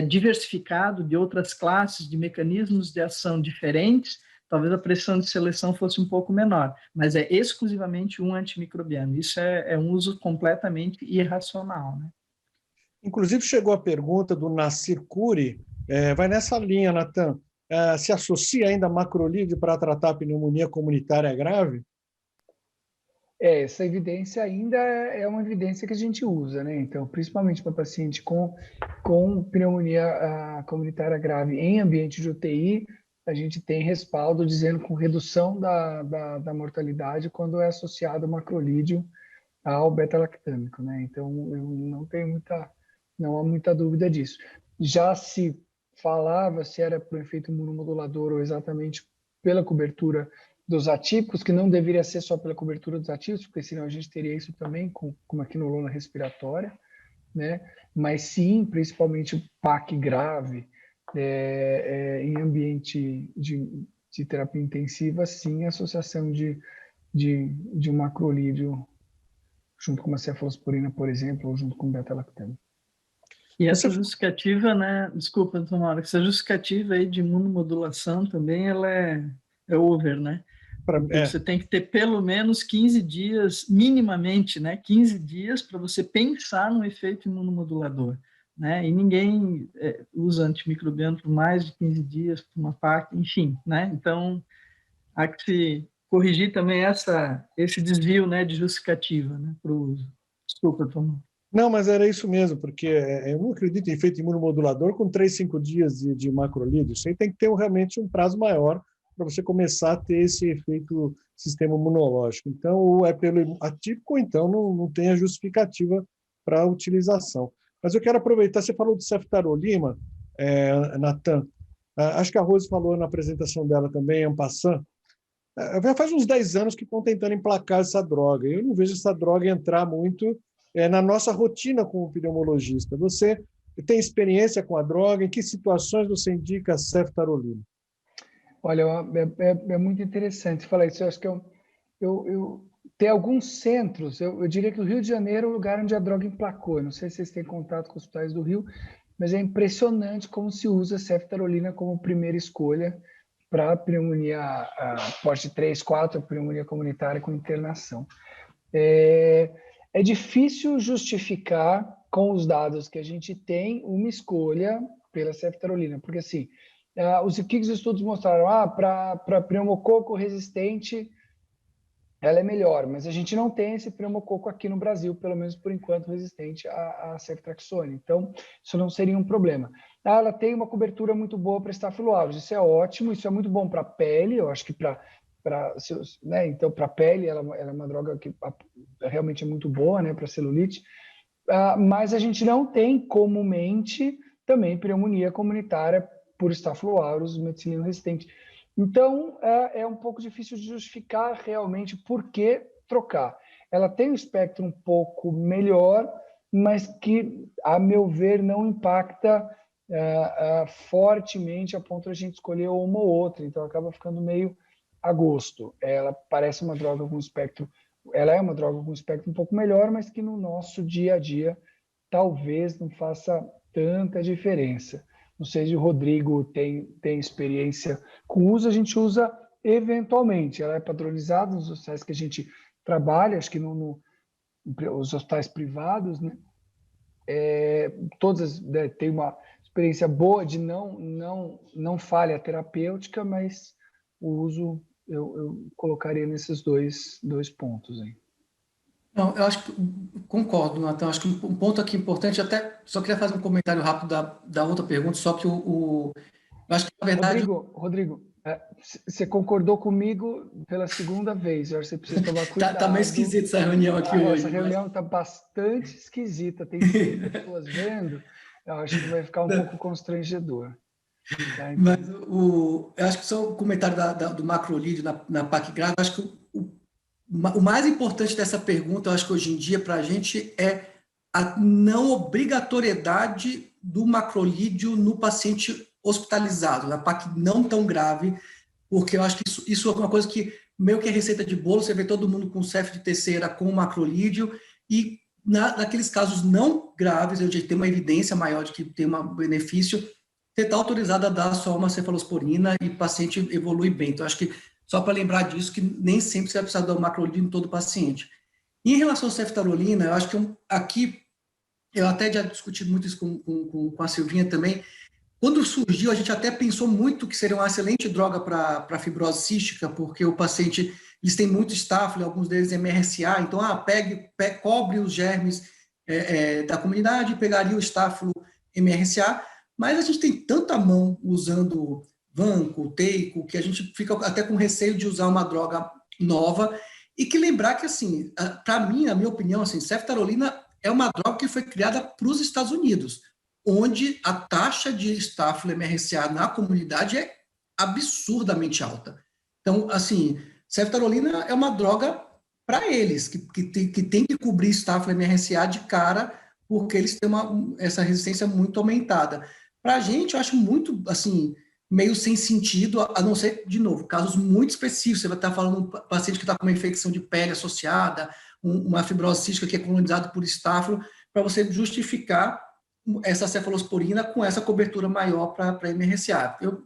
diversificado de outras classes, de mecanismos de ação diferentes, talvez a pressão de seleção fosse um pouco menor, mas é exclusivamente um antimicrobiano. Isso é um uso completamente irracional, né? Inclusive, chegou a pergunta do Nassir Curi, vai nessa linha, Natan. Se associa ainda macrolídeo para tratar a pneumonia comunitária grave? Essa evidência ainda é uma evidência que a gente usa, né? Então, principalmente para paciente com pneumonia comunitária grave em ambiente de UTI, a gente tem respaldo dizendo com redução da mortalidade quando é associado o macrolídeo ao beta-lactâmico, né? Então, eu não há muita dúvida disso. Já se falava se era por efeito imunomodulador ou exatamente pela cobertura dos atípicos, que não deveria ser só pela cobertura dos atípicos, porque senão a gente teria isso também com uma quinolona respiratória, né? Mas sim, principalmente o PAC grave, em ambiente de terapia intensiva, sim, a associação de um macrolídeo junto com uma cefalosporina, por exemplo, ou junto com beta-lactâmico. E essa justificativa, né? Desculpa, Tomara, essa justificativa aí de imunomodulação também, ela é over, né? Você tem que ter pelo menos 15 dias, minimamente, né? 15 dias para você pensar no efeito imunomodulador, né? E ninguém usa antimicrobiano por mais de 15 dias, por uma PAC, enfim, né? Então, há que se corrigir também esse desvio, né, de justificativa, né, para o uso. Desculpa, Tomara. Não, mas era isso mesmo, porque eu não acredito em efeito imunomodulador com 3, 5 dias de macrolídeo. Isso aí tem que ter realmente um prazo maior para você começar a ter esse efeito sistema imunológico. Então, ou é pelo atípico, ou então não tem a justificativa para a utilização. Mas eu quero aproveitar, você falou de ceftarolima, Natan. Acho que a Rose falou na apresentação dela também, en passant. Faz uns 10 anos que estão tentando emplacar essa droga. Eu não vejo essa droga entrar muito na nossa rotina como pneumologista. Você tem experiência com a droga? Em que situações você indica a ceftarolina? Olha, é muito interessante falar isso. Eu acho que tem alguns centros, eu diria que o Rio de Janeiro é o lugar onde a droga emplacou. Eu não sei se vocês têm contato com os hospitais do Rio, mas é impressionante como se usa a ceftarolina como primeira escolha para pneumonia porte 3, 4, pneumonia comunitária com internação. É difícil justificar, com os dados que a gente tem, uma escolha pela ceftarolina, porque assim, os estudos mostraram para pneumococo resistente ela é melhor, mas a gente não tem esse pneumococo aqui no Brasil, pelo menos por enquanto, resistente à ceftriaxone. Então, isso não seria um problema. Ela tem uma cobertura muito boa para Staphylo aureus, isso é ótimo, isso é muito bom para a pele, eu acho que né, então, para a pele, ela é uma droga que realmente é muito boa, né, para celulite, mas a gente não tem comumente também pneumonia comunitária por Staphylo aureus meticilino resistente. Então, é um pouco difícil de justificar realmente por que trocar. Ela tem um espectro um pouco melhor, mas que, a meu ver, não impacta fortemente a ponto de a gente escolher uma ou outra. Então, acaba ficando meio a gosto. Ela parece uma droga com espectro... Ela é uma droga com espectro um pouco melhor, mas que no nosso dia a dia talvez não faça tanta diferença. Não sei se o Rodrigo tem experiência com uso, a gente usa eventualmente. Ela é padronizada nos hospitais que a gente trabalha, acho que os hospitais privados, né? Todas têm uma experiência boa de não falha terapêutica, mas o uso eu colocaria nesses dois pontos aí. Não, eu acho que concordo, Natan. Acho que um ponto aqui importante, até só queria fazer um comentário rápido da outra pergunta, só que eu acho que na verdade. Rodrigo, você concordou comigo pela segunda vez. Eu acho que você precisa tomar cuidado. Tá meio esquisita essa reunião aqui hoje. Essa reunião está bastante esquisita. Tem 100 pessoas vendo. Eu acho que vai ficar um pouco constrangedor. Tá, então. Mas eu acho que só o comentário do macrolídeo na PAC grave, eu acho que o mais importante dessa pergunta, eu acho que hoje em dia, para a gente, é a não obrigatoriedade do macrolídeo no paciente hospitalizado, na PAC não tão grave, porque eu acho que isso é uma coisa que meio que é receita de bolo, você vê todo mundo com CEF de terceira com macrolídeo, e naqueles casos não graves, onde tem uma evidência maior de que tem um benefício, você está autorizado a dar só uma cefalosporina e o paciente evolui bem. Então, acho que, só para lembrar disso, que nem sempre você vai precisar dar o macrolide em todo o paciente. Em relação à ceftarolina, eu acho que aqui, eu até já discuti muito isso com a Silvinha também. Quando surgiu, a gente até pensou muito que seria uma excelente droga para fibrose cística, porque o paciente, eles têm muito Staphylo, alguns deles MRSA, então, cobre os germes da comunidade, pegaria o Staphylo MRSA, mas a gente tem tanta mão usando Vanco, Teico, que a gente fica até com receio de usar uma droga nova, e que lembrar que, assim, para mim, na minha opinião, assim, ceftarolina é uma droga que foi criada para os Estados Unidos, onde a taxa de Staphylo MRSA na comunidade é absurdamente alta. Então, assim, ceftarolina é uma droga para eles, que tem que cobrir Staphylo MRSA de cara, porque eles têm essa resistência muito aumentada. Para a gente, eu acho muito, assim, meio sem sentido, a não ser, de novo, casos muito específicos. Você vai estar falando de um paciente que está com uma infecção de pele associada, uma fibrose cística que é colonizada por Staphylo, para você justificar essa cefalosporina com essa cobertura maior para MRSA. Eu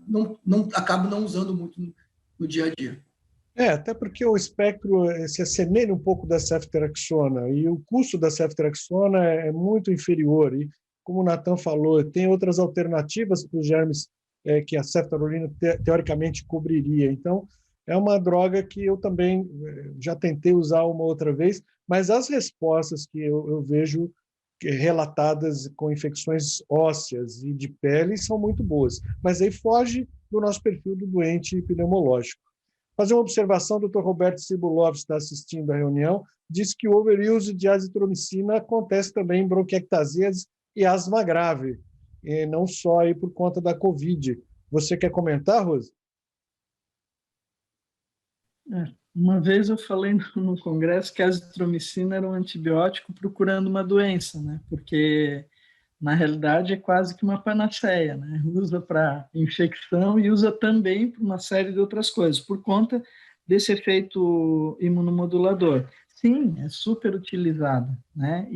acabo não usando muito no dia a dia. Até porque o espectro se assemelha um pouco da ceftriaxona, e o custo da ceftriaxona é muito inferior. E, como o Nathan falou, tem outras alternativas para os germes que a ceftarolina teoricamente cobriria. Então, é uma droga que eu também já tentei usar uma outra vez, mas as respostas que eu vejo relatadas com infecções ósseas e de pele são muito boas. Mas aí foge do nosso perfil do doente pneumológico. Fazer uma observação, o Dr. Roberto Cibulov está assistindo à reunião, diz que o overuse de azitromicina acontece também em bronquiectasias e asma grave, e não só aí por conta da Covid. Você quer comentar, Rose? Uma vez eu falei no congresso que a azitromicina era um antibiótico procurando uma doença, né? Porque na realidade é quase que uma panaceia, né? Usa para infecção e usa também para uma série de outras coisas, por conta desse efeito imunomodulador. Sim, é super utilizada, né?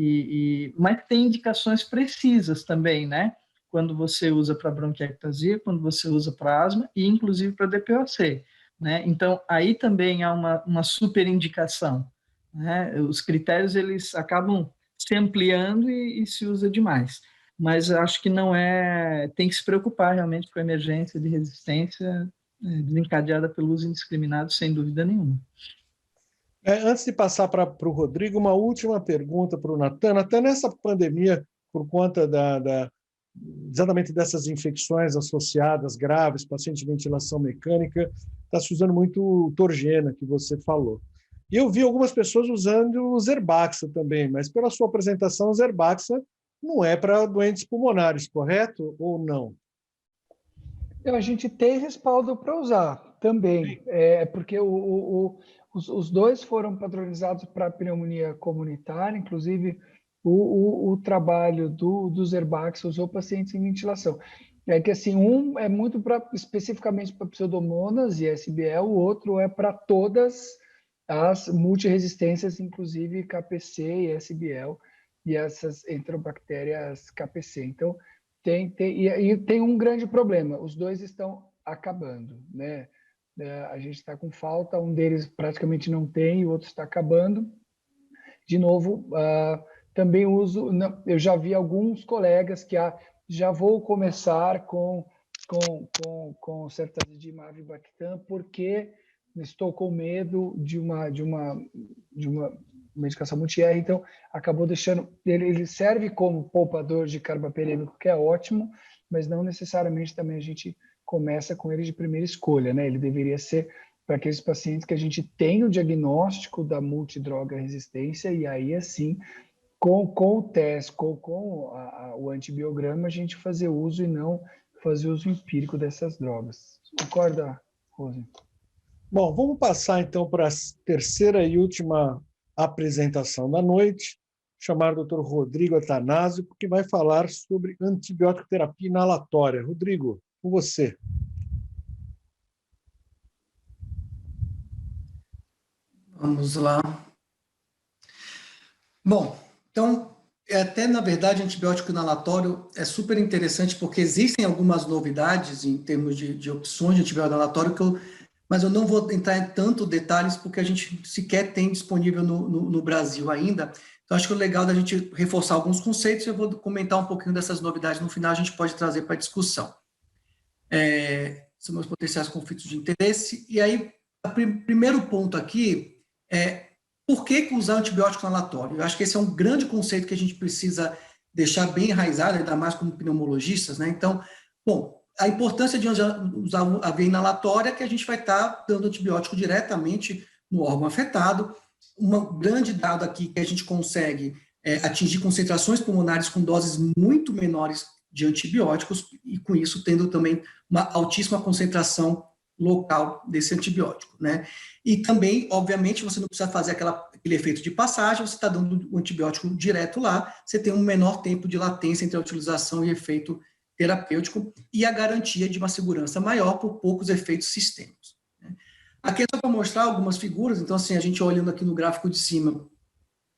Mas tem indicações precisas também, né? Quando você usa para bronquiectasia, quando você usa para asma e inclusive para DPOC, né? Então aí também há uma super indicação, né? Os critérios eles acabam se ampliando e se usa demais. Mas acho que não tem que se preocupar realmente com a emergência de resistência desencadeada pelo uso indiscriminado, sem dúvida nenhuma. Antes de passar para o Rodrigo, uma última pergunta para o Nathan. Nathan, nessa pandemia, por conta exatamente dessas infecções associadas graves, paciente de ventilação mecânica, está se usando muito Torgena, que você falou. E eu vi algumas pessoas usando o Zerbaxa também, mas pela sua apresentação, o Zerbaxa não é para doentes pulmonares, correto ou não? A gente tem respaldo para usar também, porque os dois foram padronizados para pneumonia comunitária, inclusive o trabalho do Zerbax usou pacientes em ventilação. É que assim, um é muito especificamente para pseudomonas e SBL, o outro é para todas as multiresistências, inclusive KPC e SBL, e essas enterobactérias KPC. Então, tem um grande problema, os dois estão acabando, né? A gente está com falta, um deles praticamente não tem, o outro está acabando. De novo, também uso, eu já vi alguns colegas que já vou começar com ceftazidime avibactam, porque estou com medo de uma medicação multi-R, então acabou deixando, ele serve como poupador de carbaperêmico, que é ótimo, mas não necessariamente também a gente começa com ele de primeira escolha, né? Ele deveria ser para aqueles pacientes que a gente tem o diagnóstico da multidroga resistência, e aí, assim, com o teste, com o antibiograma, a gente fazer uso e não fazer uso empírico dessas drogas. Concorda, Rose? Bom, vamos passar então para a terceira e última apresentação da noite, chamar o Dr. Rodrigo Attanasio, que vai falar sobre antibiótico terapia inalatória. Rodrigo, com você. Vamos lá. Bom, então, Até, na verdade, antibiótico inalatório é super interessante, porque existem algumas novidades em termos de opções de antibiótico inalatório, mas eu não vou entrar em tanto detalhes, porque a gente sequer tem disponível no Brasil ainda. Então, acho que o legal da gente reforçar alguns conceitos, eu vou comentar um pouquinho dessas novidades no final, a gente pode trazer para a discussão. São meus potenciais conflitos de interesse. E aí, o primeiro ponto aqui é por que usar antibiótico inalatório? Eu acho que esse é um grande conceito que a gente precisa deixar bem enraizado, ainda mais como pneumologistas, né? Então, bom, a importância de usar a via inalatória é que a gente vai estar dando antibiótico diretamente no órgão afetado. Um grande dado aqui que a gente consegue atingir concentrações pulmonares com doses muito menores de antibióticos e, com isso, tendo também uma altíssima concentração local desse antibiótico, né? E também, obviamente, você não precisa fazer aquele efeito de passagem, você está dando o antibiótico direto lá, você tem um menor tempo de latência entre a utilização e efeito terapêutico e a garantia de uma segurança maior por poucos efeitos sistêmicos, né? Aqui é só para mostrar algumas figuras, então, assim, a gente olhando aqui no gráfico de cima,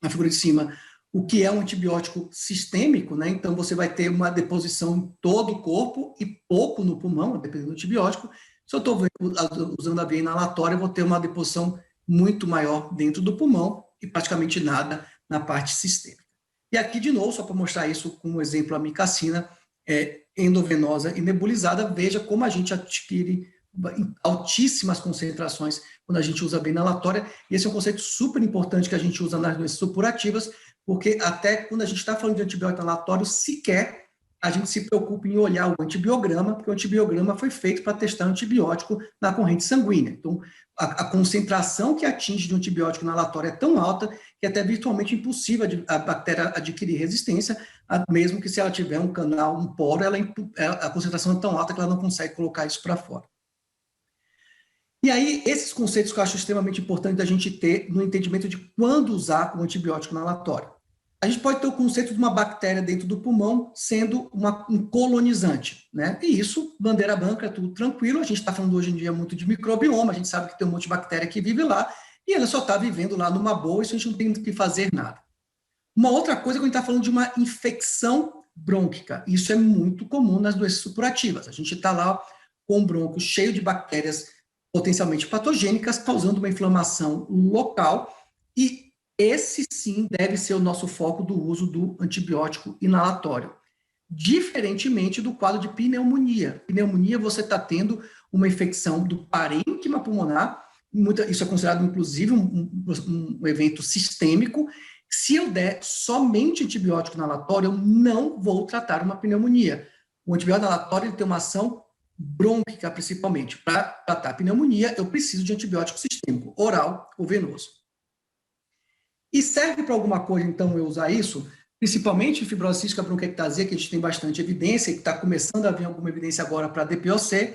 na figura de cima, o que é um antibiótico sistêmico, né? Então, você vai ter uma deposição em todo o corpo e pouco no pulmão, dependendo do antibiótico. Se eu estou usando a via inalatória, eu vou ter uma deposição muito maior dentro do pulmão e praticamente nada na parte sistêmica. E aqui, de novo, só para mostrar isso com um exemplo, a amikacina endovenosa e nebulizada, veja como a gente adquire altíssimas concentrações quando a gente usa a via inalatória, e esse é um conceito super importante que a gente usa nas doenças supurativas, porque até quando a gente está falando de antibiótico inalatório, sequer a gente se preocupa em olhar o antibiograma, porque o antibiograma foi feito para testar antibiótico na corrente sanguínea. Então, a concentração que atinge de um antibiótico inalatório é tão alta que é até virtualmente impossível a bactéria adquirir resistência, mesmo que se ela tiver um canal, um poro, a concentração é tão alta que ela não consegue colocar isso para fora. E aí, esses conceitos que eu acho extremamente importante da gente ter no entendimento de quando usar o antibiótico inalatório. A gente pode ter o conceito de uma bactéria dentro do pulmão sendo um colonizante, né? E isso, bandeira branca, é tudo tranquilo. A gente está falando hoje em dia muito de microbioma, a gente sabe que tem um monte de bactéria que vive lá e ela só está vivendo lá numa boa, isso a gente não tem que fazer nada. Uma outra coisa é que a gente está falando de uma infecção brônquica. Isso é muito comum nas doenças supurativas. A gente está lá com o brônquio cheio de bactérias potencialmente patogênicas, causando uma inflamação local, e esse sim deve ser o nosso foco do uso do antibiótico inalatório. Diferentemente do quadro de pneumonia. Pneumonia, você está tendo uma infecção do parênquima pulmonar, isso é considerado inclusive um evento sistêmico. Se eu der somente antibiótico inalatório, eu não vou tratar uma pneumonia. O antibiótico inalatório ele tem uma ação brônquica, principalmente. Para tratar pneumonia, eu preciso de antibiótico sistêmico, oral ou venoso. E serve para alguma coisa, então, eu usar isso? Principalmente fibrose cística bronquiectasia, que a gente tem bastante evidência, e que está começando a vir alguma evidência agora para DPOC,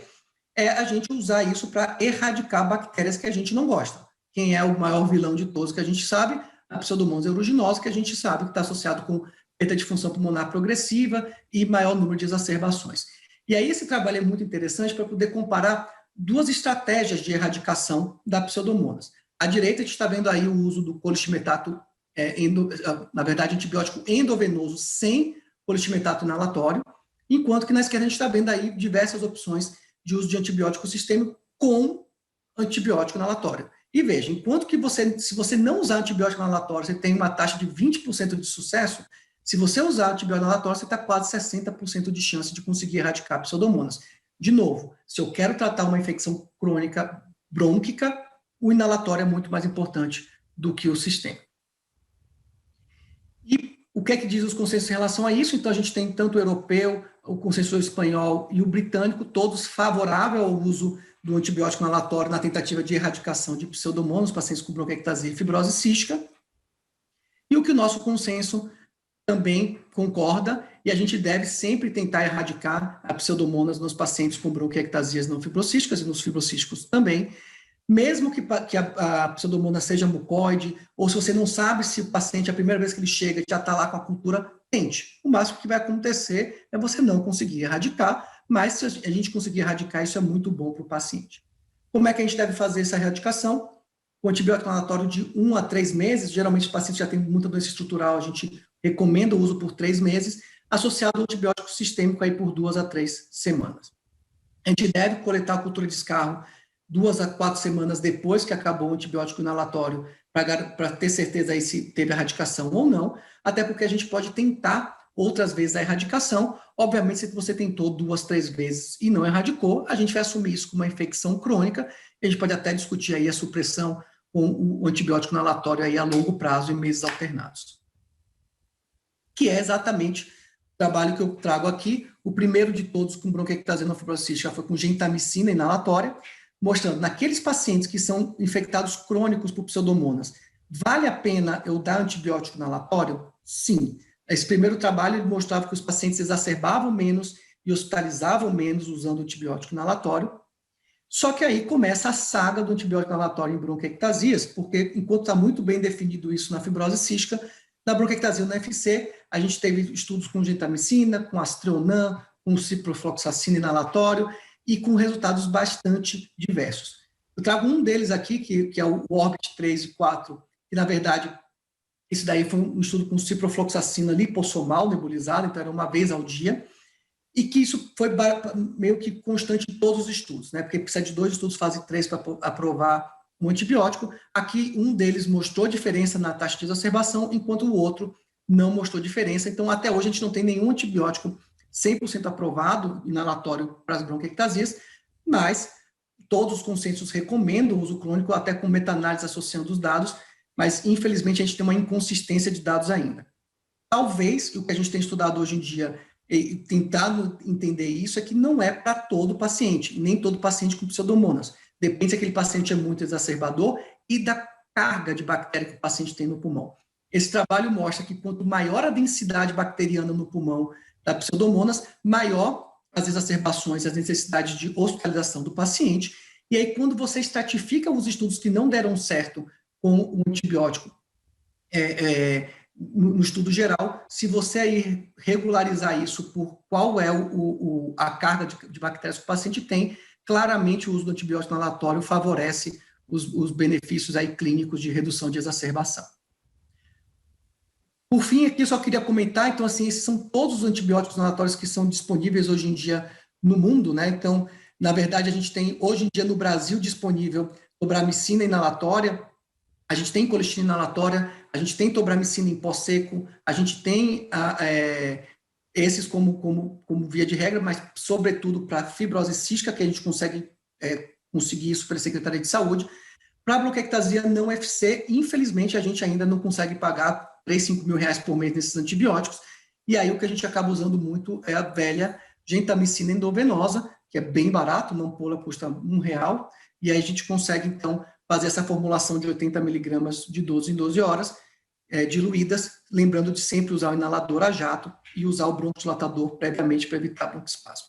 é a gente usar isso para erradicar bactérias que a gente não gosta. Quem é o maior vilão de todos que a gente sabe? A Pseudomonas aeruginosa, que a gente sabe que está associado com perda de função pulmonar progressiva e maior número de exacerbações. E aí esse trabalho é muito interessante para poder comparar duas estratégias de erradicação da Pseudomonas. À direita, a gente está vendo aí o uso do colistimetato, na verdade, antibiótico endovenoso sem colistimetato inalatório, enquanto que na esquerda a gente está vendo aí diversas opções de uso de antibiótico sistêmico com antibiótico inalatório. E veja, enquanto que se você não usar antibiótico inalatório, você tem uma taxa de 20% de sucesso, se você usar antibiótico inalatório, você está quase 60% de chance de conseguir erradicar Pseudomonas. De novo, se eu quero tratar uma infecção crônica brônquica, o inalatório é muito mais importante do que o sistêmico. E o que é que diz os consensos em relação a isso? Então, a gente tem tanto o europeu, o consenso espanhol e o britânico, todos favoráveis ao uso do antibiótico inalatório na tentativa de erradicação de Pseudomonas, pacientes com bronquiectasia e fibrose cística. E o que o nosso consenso também concorda, e a gente deve sempre tentar erradicar a Pseudomonas nos pacientes com bronquiectasias não fibrocísticas e nos fibrocísticos também, mesmo que a Pseudomonas seja mucoide, ou se você não sabe se o paciente, a primeira vez que ele chega, já está lá com a cultura, tente. O máximo que vai acontecer é você não conseguir erradicar, mas se a gente conseguir erradicar, isso é muito bom para o paciente. Como é que a gente deve fazer essa erradicação? Com antibiótico inalatório de 1 a 3 meses, geralmente o paciente já tem muita doença estrutural, a gente recomenda o uso por 3 meses, associado ao antibiótico sistêmico aí por 2 a 3 semanas. A gente deve coletar a cultura de escarro 2 a 4 semanas depois que acabou o antibiótico inalatório, para ter certeza aí se teve erradicação ou não, até porque a gente pode tentar outras vezes a erradicação. Obviamente, se você tentou 2, 3 vezes e não erradicou, a gente vai assumir isso como uma infecção crônica, e a gente pode até discutir aí a supressão com o antibiótico inalatório aí a longo prazo, em meses alternados. Que é exatamente o trabalho que eu trago aqui. O primeiro de todos com bronquiectasia não fibrose cística foi com gentamicina inalatória, mostrando naqueles pacientes que são infectados crônicos por pseudomonas, vale a pena eu dar antibiótico inalatório? Sim. Esse primeiro trabalho ele mostrava que os pacientes exacerbavam menos e hospitalizavam menos usando antibiótico inalatório. Só que aí começa a saga do antibiótico inalatório em bronquiectasias, porque enquanto está muito bem definido isso na fibrose cística, na bronquiectasia no UFC, a gente teve estudos com gentamicina, com Aztreonam, com ciprofloxacina inalatório, e com resultados bastante diversos. Eu trago um deles aqui, que é o Orbit 3 e 4, que, na verdade, esse daí foi um estudo com ciprofloxacina lipossomal nebulizada, então era uma vez ao dia, e que isso foi meio que constante em todos os estudos, né? Porque precisa de 2 estudos fase 3 para aprovar um antibiótico. Aqui, um deles mostrou diferença na taxa de exacerbação, enquanto o outro não mostrou diferença. Então, até hoje, a gente não tem nenhum antibiótico 100% aprovado, inalatório para as bronquiectasias, mas todos os consensos recomendam o uso crônico, até com meta-análise associando os dados, mas infelizmente a gente tem uma inconsistência de dados ainda. Talvez o que a gente tem estudado hoje em dia e tentado entender isso é que não é para todo paciente, nem todo paciente com pseudomonas. Depende se aquele paciente é muito exacerbador e da carga de bactéria que o paciente tem no pulmão. Esse trabalho mostra que quanto maior a densidade bacteriana no pulmão da pseudomonas, maior as exacerbações, as necessidades de hospitalização do paciente. E aí, quando você estratifica os estudos que não deram certo com o antibiótico no estudo geral, se você aí regularizar isso por qual é a carga de bactérias que o paciente tem, claramente o uso do antibiótico inalatório favorece os benefícios aí clínicos de redução de exacerbação. Por fim, aqui eu só queria comentar, então, assim, esses são todos os antibióticos inalatórios que são disponíveis hoje em dia no mundo, né? Então, na verdade, a gente tem, hoje em dia, no Brasil, disponível tobramicina inalatória, a gente tem colistina inalatória, a gente tem tobramicina em pó seco, a gente tem esses como via de regra, mas, sobretudo, para fibrose cística, que a gente consegue conseguir isso pela Secretaria de Saúde. Para a bronquiectasia não FC, infelizmente, a gente ainda não consegue pagar 3, 5 mil reais por mês nesses antibióticos, e aí o que a gente acaba usando muito é a velha gentamicina endovenosa, que é bem barato, uma ampola custa R$1, e aí a gente consegue, então, fazer essa formulação de 80 miligramas de 12 em 12 horas, diluídas, lembrando de sempre usar o inalador a jato e usar o bronchodilatador previamente para evitar broncoespasmo.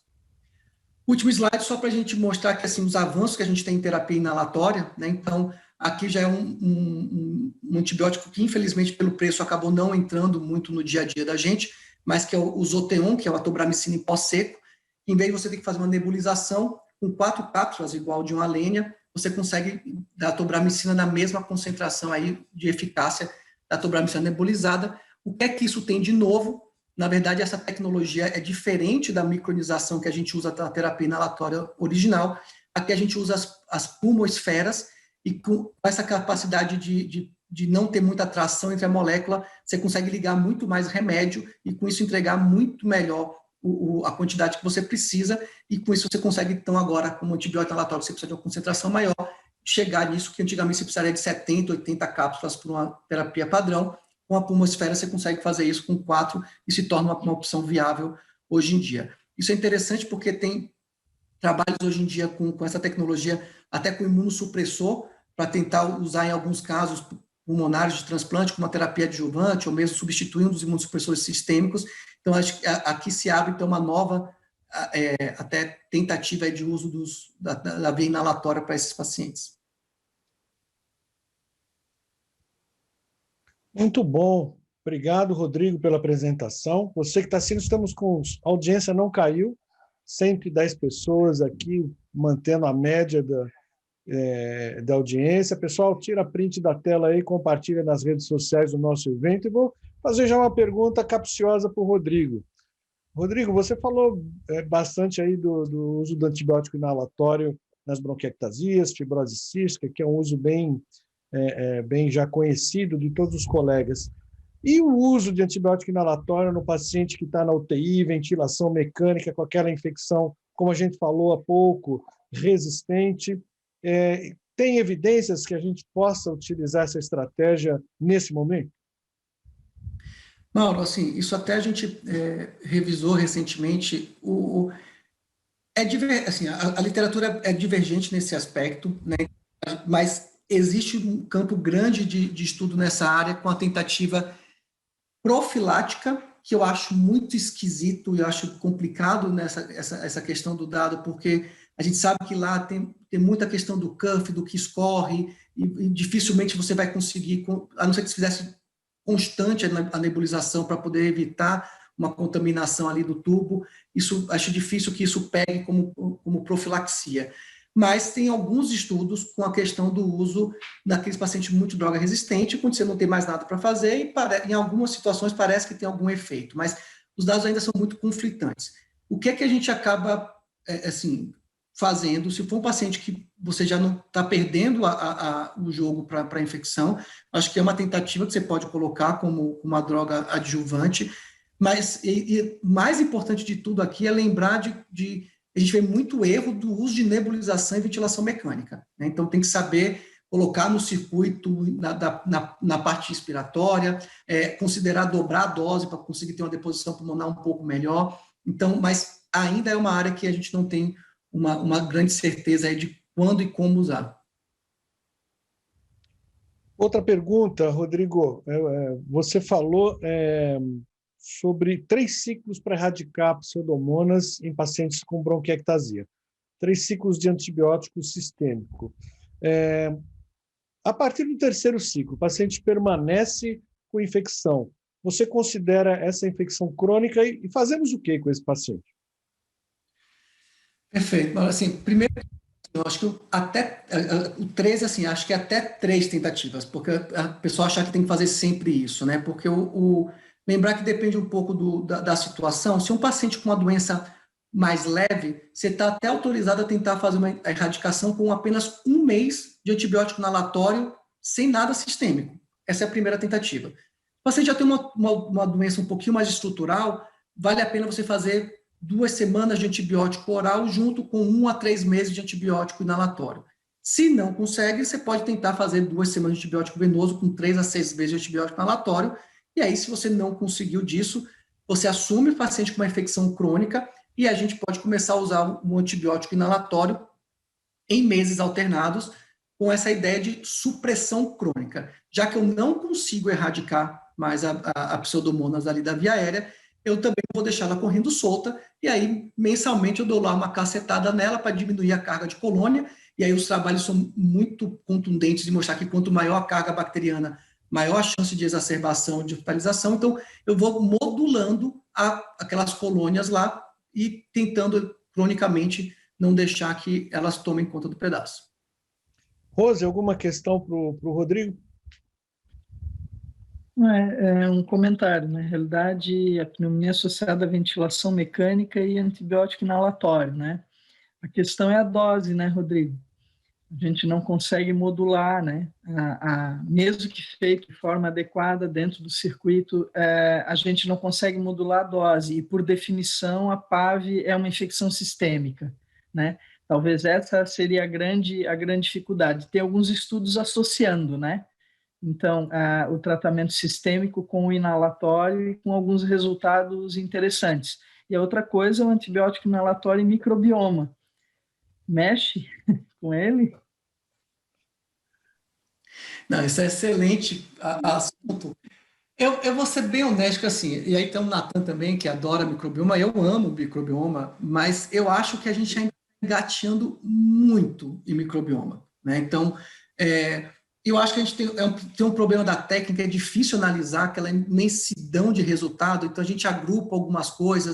Último slide, só para a gente mostrar que, assim, os avanços que a gente tem em terapia inalatória, né? Então, aqui já é um antibiótico que, infelizmente, pelo preço, acabou não entrando muito no dia a dia da gente, mas que é o Zoteon, que é o tobramicina em pó seco. Em vez de você ter que fazer uma nebulização, com 4 cápsulas, igual de uma Alenia, você consegue dar a tobramicina na mesma concentração aí de eficácia da tobramicina nebulizada. O que é que isso tem de novo? Na verdade, essa tecnologia é diferente da micronização que a gente usa na terapia inalatória original. Aqui a gente usa as pulmosferas, e com essa capacidade de não ter muita atração entre a molécula, você consegue ligar muito mais remédio e, com isso, entregar muito melhor a quantidade que você precisa, e com isso você consegue, então, agora, com o antibiótico inalatório, você precisa de uma concentração maior, chegar nisso que antigamente você precisaria de 70, 80 cápsulas por uma terapia padrão. Com a pulmosfera você consegue fazer isso com 4 e se torna uma opção viável hoje em dia. Isso é interessante porque tem trabalhos hoje em dia com essa tecnologia, até com imunossupressor, para tentar usar em alguns casos pulmonares de transplante, como uma terapia adjuvante, ou mesmo substituindo os imunossupressores sistêmicos. Então, acho que aqui se abre, então, uma nova até tentativa de uso da via inalatória para esses pacientes. Muito bom. Obrigado, Rodrigo, pela apresentação. Você que está assistindo, estamos com a audiência não caiu, 110 pessoas aqui, mantendo a média da audiência. Pessoal, tira print da tela aí, compartilha nas redes sociais do nosso evento. E vou fazer já uma pergunta capciosa para o Rodrigo. Rodrigo, você falou bastante aí do uso do antibiótico inalatório nas bronquiectasias, fibrose cística, que é um uso bem já conhecido de todos os colegas. E o uso de antibiótico inalatório no paciente que está na UTI, ventilação mecânica, com aquela infecção, como a gente falou há pouco, resistente. Tem evidências que a gente possa utilizar essa estratégia nesse momento? Mauro, assim, isso até a gente revisou recentemente. Assim, a literatura é divergente nesse aspecto, né? Mas existe um campo grande de estudo nessa área com a tentativa profilática, que eu acho muito esquisito e eu acho complicado essa questão do dado, porque a gente sabe que lá tem muita questão do cuff, do que escorre, e dificilmente você vai conseguir, a não ser que se fizesse constante a nebulização para poder evitar uma contaminação ali do tubo. Isso, acho difícil que isso pegue como profilaxia. Mas tem alguns estudos com a questão do uso naqueles pacientes muito droga resistente, quando você não tem mais nada para fazer, e em algumas situações parece que tem algum efeito, mas os dados ainda são muito conflitantes. O que é que a gente acaba fazendo, se for um paciente que você já não está perdendo o jogo para a infecção, acho que é uma tentativa que você pode colocar como uma droga adjuvante, mas mais importante de tudo aqui é lembrar a gente vê muito erro do uso de nebulização e ventilação mecânica, né? Então tem que saber colocar no circuito, na parte inspiratória, considerar dobrar a dose para conseguir ter uma deposição pulmonar um pouco melhor. Então, mas ainda é uma área que a gente não tem uma grande certeza aí de quando e como usar. Outra pergunta, Rodrigo. Você falou sobre 3 ciclos para erradicar pseudomonas em pacientes com bronquiectasia. 3 ciclos de antibiótico sistêmico. A partir do 3º ciclo, o paciente permanece com infecção. Você considera essa infecção crônica e fazemos o que com esse paciente? Perfeito. Assim, primeiro, eu acho que até o 13, assim, acho que até 3 tentativas, porque a pessoa acha que tem que fazer sempre isso, né? Porque lembrar que depende um pouco da situação. Se um paciente com uma doença mais leve, você está até autorizado a tentar fazer uma erradicação com apenas 1 mês de antibiótico inalatório sem nada sistêmico. Essa é a primeira tentativa. Se o paciente já tem uma doença um pouquinho mais estrutural, vale a pena você fazer 2 semanas de antibiótico oral junto com 1 a 3 meses de antibiótico inalatório. Se não consegue, você pode tentar fazer 2 semanas de antibiótico venoso com 3 a 6 meses de antibiótico inalatório. E aí, se você não conseguiu disso, você assume o paciente com uma infecção crônica e a gente pode começar a usar um antibiótico inalatório em meses alternados com essa ideia de supressão crônica. Já que eu não consigo erradicar mais a pseudomonas ali da via aérea, eu também vou deixar ela correndo solta, e aí, mensalmente, eu dou lá uma cacetada nela para diminuir a carga de colônia, e aí os trabalhos são muito contundentes de mostrar que quanto maior a carga bacteriana, maior a chance de exacerbação, de hospitalização. Então, eu vou modulando aquelas colônias lá e tentando, cronicamente, não deixar que elas tomem conta do pedaço. Rose, alguma questão para o Rodrigo? É um comentário. Na realidade, a pneumonia associada à ventilação mecânica e antibiótico inalatório, né? A questão é a dose, né, Rodrigo? A gente não consegue modular, né? Mesmo que feito de forma adequada dentro do circuito, a gente não consegue modular a dose, e por definição a PAV é uma infecção sistêmica, né? Talvez essa seria a grande dificuldade. Tem alguns estudos associando, né? Então, o tratamento sistêmico com o inalatório e com alguns resultados interessantes. E a outra coisa é o antibiótico inalatório e microbioma. Mexe com ele? Não, isso é excelente assunto. Eu vou ser bem honesto que assim, e aí tem o Natan também, que adora microbioma, eu amo microbioma, mas eu acho que a gente ainda está engateando muito em microbioma, né? Então, eu acho que a gente tem um problema da técnica, é difícil analisar aquela imensidão de resultado, então a gente agrupa algumas coisas,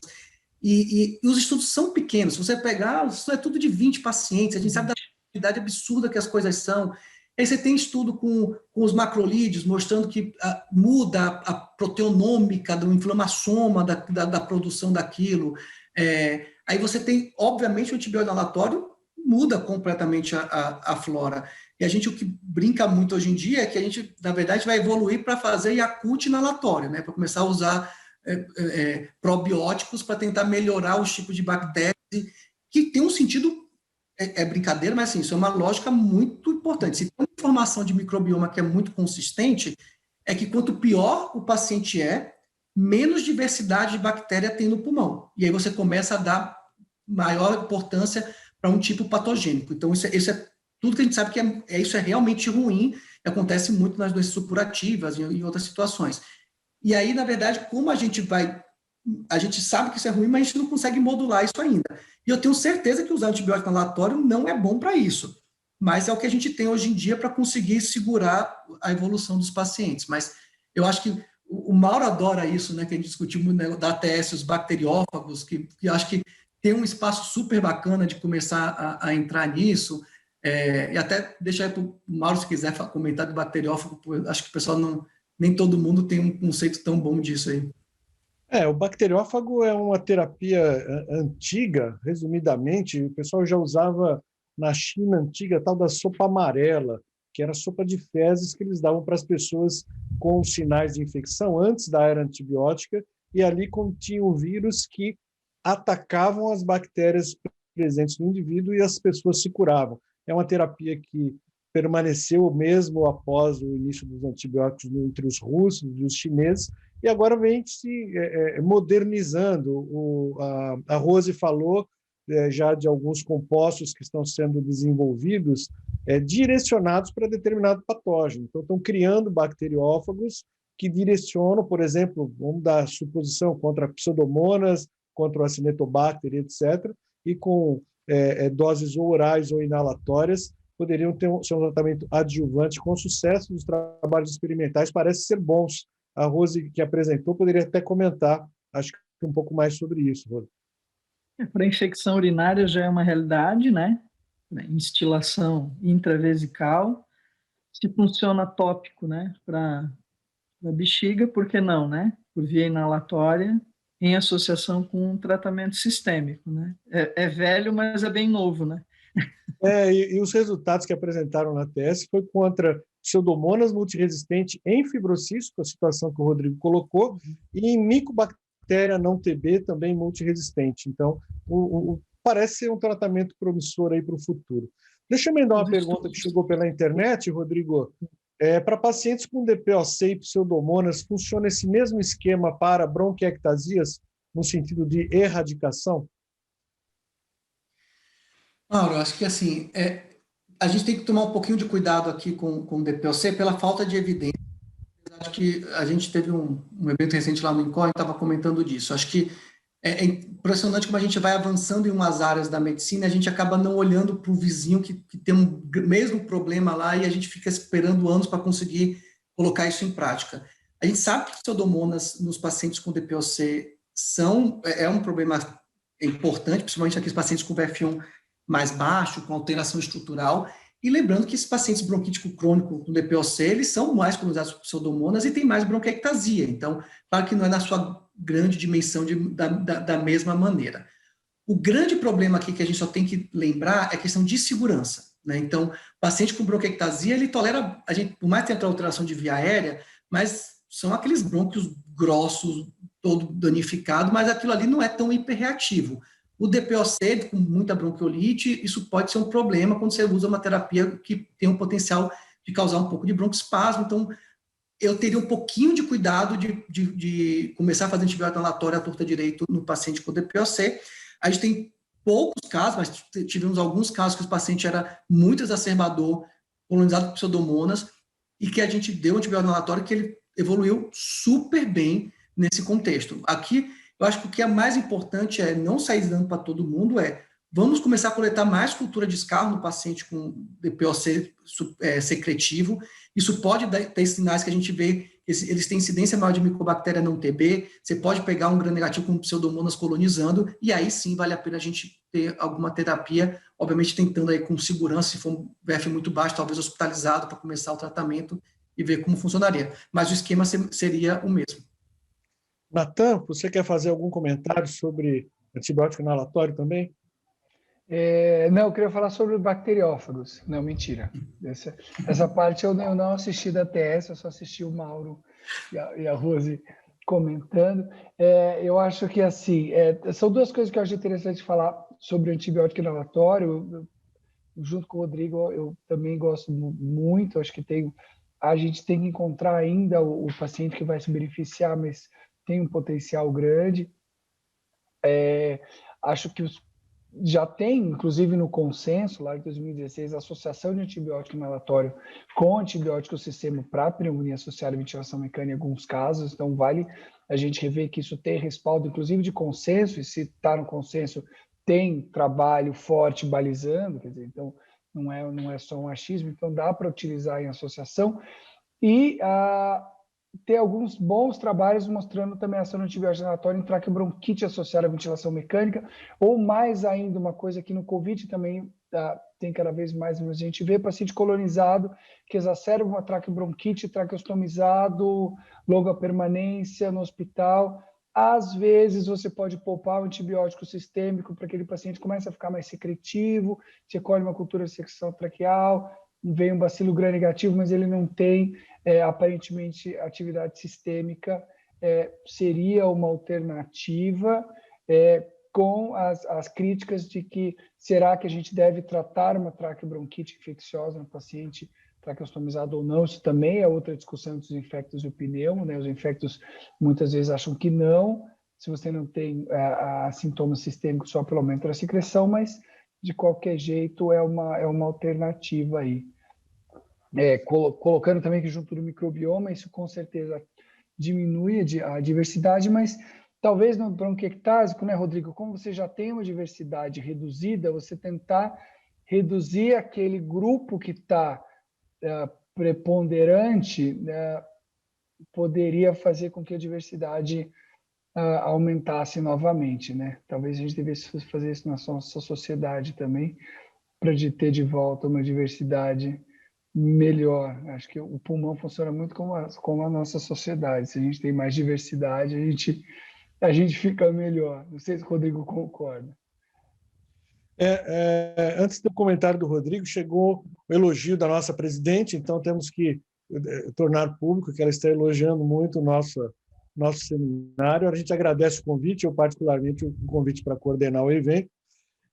e os estudos são pequenos. Se você pegar, isso é tudo de 20 pacientes, a gente sabe da quantidade absurda que as coisas são. Aí você tem estudo com os macrolídeos, mostrando que muda a proteonômica do inflamassoma da produção daquilo. Aí você tem, obviamente, o antibiótico inalatório muda completamente a flora. E a gente, o que brinca muito hoje em dia é que a gente, na verdade, vai evoluir para fazer Yakult inalatório, né? Para começar a usar probióticos para tentar melhorar os tipos de bactérias, que tem um sentido, brincadeira, mas assim, isso é uma lógica muito importante. Se tem uma informação de microbioma que é muito consistente, é que quanto pior o paciente menos diversidade de bactéria tem no pulmão. E aí você começa a dar maior importância para um tipo patogênico. Então, isso é tudo que a gente sabe que isso é realmente ruim, e acontece muito nas doenças supurativas e em outras situações. E aí, na verdade, como a gente sabe que isso é ruim, mas a gente não consegue modular isso ainda. E eu tenho certeza que usar antibiótico inalatório não é bom para isso, mas é o que a gente tem hoje em dia para conseguir segurar a evolução dos pacientes. Mas eu acho que o Mauro adora isso, né, que a gente discutiu muito, né, da ATS, os bacteriófagos, que eu acho que tem um espaço super bacana de começar a entrar nisso, e até deixar aí para o Mauro, se quiser comentar do bacteriófago, acho que o pessoal nem todo mundo tem um conceito tão bom disso aí. O bacteriófago é uma terapia antiga, resumidamente, o pessoal já usava na China antiga a tal da sopa amarela, que era sopa de fezes que eles davam para as pessoas com sinais de infecção antes da era antibiótica, e ali continha o vírus que atacavam as bactérias presentes no indivíduo e as pessoas se curavam. É uma terapia que permaneceu mesmo após o início dos antibióticos entre os russos e os chineses, e agora vem se modernizando. A Rose falou já de alguns compostos que estão sendo desenvolvidos direcionados para determinado patógeno. Então, estão criando bacteriófagos que direcionam, por exemplo, vamos dar suposição contra pseudomonas, contra o Acinetobacter, etc., e com doses ou orais ou inalatórias, poderiam ser um tratamento adjuvante com sucesso. Os trabalhos experimentais parecem ser bons. A Rose, que apresentou, poderia até comentar, acho que um pouco mais sobre isso, Rose. Para infecção urinária já é uma realidade, né? Instilação intravesical. Se funciona tópico, né? Para bexiga, por que não, né? Por via inalatória, em associação com um tratamento sistêmico, né? É velho, mas é bem novo, né? E os resultados que apresentaram na TS foi contra pseudomonas multiresistente em fibrocístico, a situação que o Rodrigo colocou, e em micobactéria não TB, também multiresistente. Então, parece ser um tratamento promissor aí para o futuro. Deixa eu emendar uma pergunta que chegou pela internet, Rodrigo. Para pacientes com DPOC e pseudomonas, funciona esse mesmo esquema para bronquiectasias, no sentido de erradicação? Mauro, acho que assim, a gente tem que tomar um pouquinho de cuidado aqui com o DPOC pela falta de evidência. Acho que a gente teve um evento recente lá no INCOR e estava comentando disso. Acho que é impressionante como a gente vai avançando em umas áreas da medicina, a gente acaba não olhando para o vizinho que tem um mesmo problema lá e a gente fica esperando anos para conseguir colocar isso em prática. A gente sabe que pseudomonas nos pacientes com DPOC é um problema importante, principalmente aqueles pacientes com VF1 mais baixo, com alteração estrutural, e lembrando que esses pacientes bronquítico crônico com DPOC, eles são mais colonizados por pseudomonas e têm mais bronquiectasia. Então, claro que não é na sua grande dimensão da mesma maneira. O grande problema aqui que a gente só tem que lembrar é a questão de segurança, né? Então, o paciente com bronquiectasia, ele tolera, por mais que tenha alteração de via aérea, mas são aqueles brônquios grossos, todo danificado, mas aquilo ali não é tão hiperreativo. O DPOC, com muita bronquiolite, isso pode ser um problema quando você usa uma terapia que tem um potencial de causar um pouco de broncoespasmo. Então, eu teria um pouquinho de cuidado de começar a fazer antibiótico inalatório à torta direito no paciente com DPOC. A gente tem poucos casos, mas tivemos alguns casos que o paciente era muito exacerbador, colonizado por pseudomonas, e que a gente deu antibiótico inalatório que ele evoluiu super bem nesse contexto. Aqui, eu acho que o que é mais importante é não sair dando para todo mundo, vamos começar a coletar mais cultura de escarro no paciente com DPOC secretivo. Isso pode ter sinais que a gente vê, eles têm incidência maior de micobactéria não TB, você pode pegar um gram negativo com pseudomonas colonizando, e aí sim vale a pena a gente ter alguma terapia, obviamente tentando aí com segurança, se for um VF muito baixo, talvez hospitalizado para começar o tratamento e ver como funcionaria. Mas o esquema seria o mesmo. Natan, você quer fazer algum comentário sobre antibiótico inalatório também? Não, eu queria falar sobre bacteriófagos. Não, mentira. Essa parte eu não assisti da TS, eu só assisti o Mauro e a Rose comentando. Eu acho que, assim, são duas coisas que eu acho interessante falar sobre antibiótico inalatório. Junto com o Rodrigo, eu também gosto muito. Acho que a gente tem que encontrar ainda o paciente que vai se beneficiar, mas tem um potencial grande. Acho que já tem, inclusive no consenso, lá de 2016, a associação de antibiótico inalatório com antibiótico sistema para pneumonia associada à ventilação mecânica em alguns casos, então vale a gente rever que isso tem respaldo, inclusive de consenso, e se está no consenso, tem trabalho forte balizando, quer dizer, então não é só um achismo, então dá para utilizar em associação, e ter alguns bons trabalhos mostrando também a ação do antibiótico inalatório em traqueobronquite associada à ventilação mecânica, ou mais ainda, uma coisa que no COVID também tem cada vez mais, a gente vê paciente colonizado que exacerba uma traqueobronquite, traqueostomizado, longa permanência no hospital. Às vezes você pode poupar o antibiótico sistêmico para que aquele paciente comece a ficar mais secretivo, você colhe uma cultura de secreção traqueal, vem um bacilo gram-negativo, mas ele não tem aparentemente atividade sistêmica, seria uma alternativa, com as críticas de que será que a gente deve tratar uma traqueobronquite infecciosa no paciente traqueostomizado ou não. Isso também é outra discussão entre os infectos e o pneumo, né? Os infectos muitas vezes acham que não, se você não tem sintomas sistêmicos só pelo aumento da secreção, mas de qualquer jeito é uma alternativa aí. Colocando também que junto do microbioma, isso com certeza diminui a diversidade, mas talvez no bronquiectásico, né, Rodrigo, como você já tem uma diversidade reduzida, você tentar reduzir aquele grupo que está preponderante, poderia fazer com que a diversidade aumentasse novamente, né? Talvez a gente devesse fazer isso na nossa sociedade também, para ter de volta uma diversidade melhor. Acho que o pulmão funciona muito como a nossa sociedade. Se a gente tem mais diversidade, a gente fica melhor. Não sei se o Rodrigo concorda. Antes do comentário do Rodrigo, chegou o elogio da nossa presidente, então temos que tornar público que ela está elogiando muito o nosso seminário. A gente agradece o convite, eu particularmente o convite para coordenar o evento.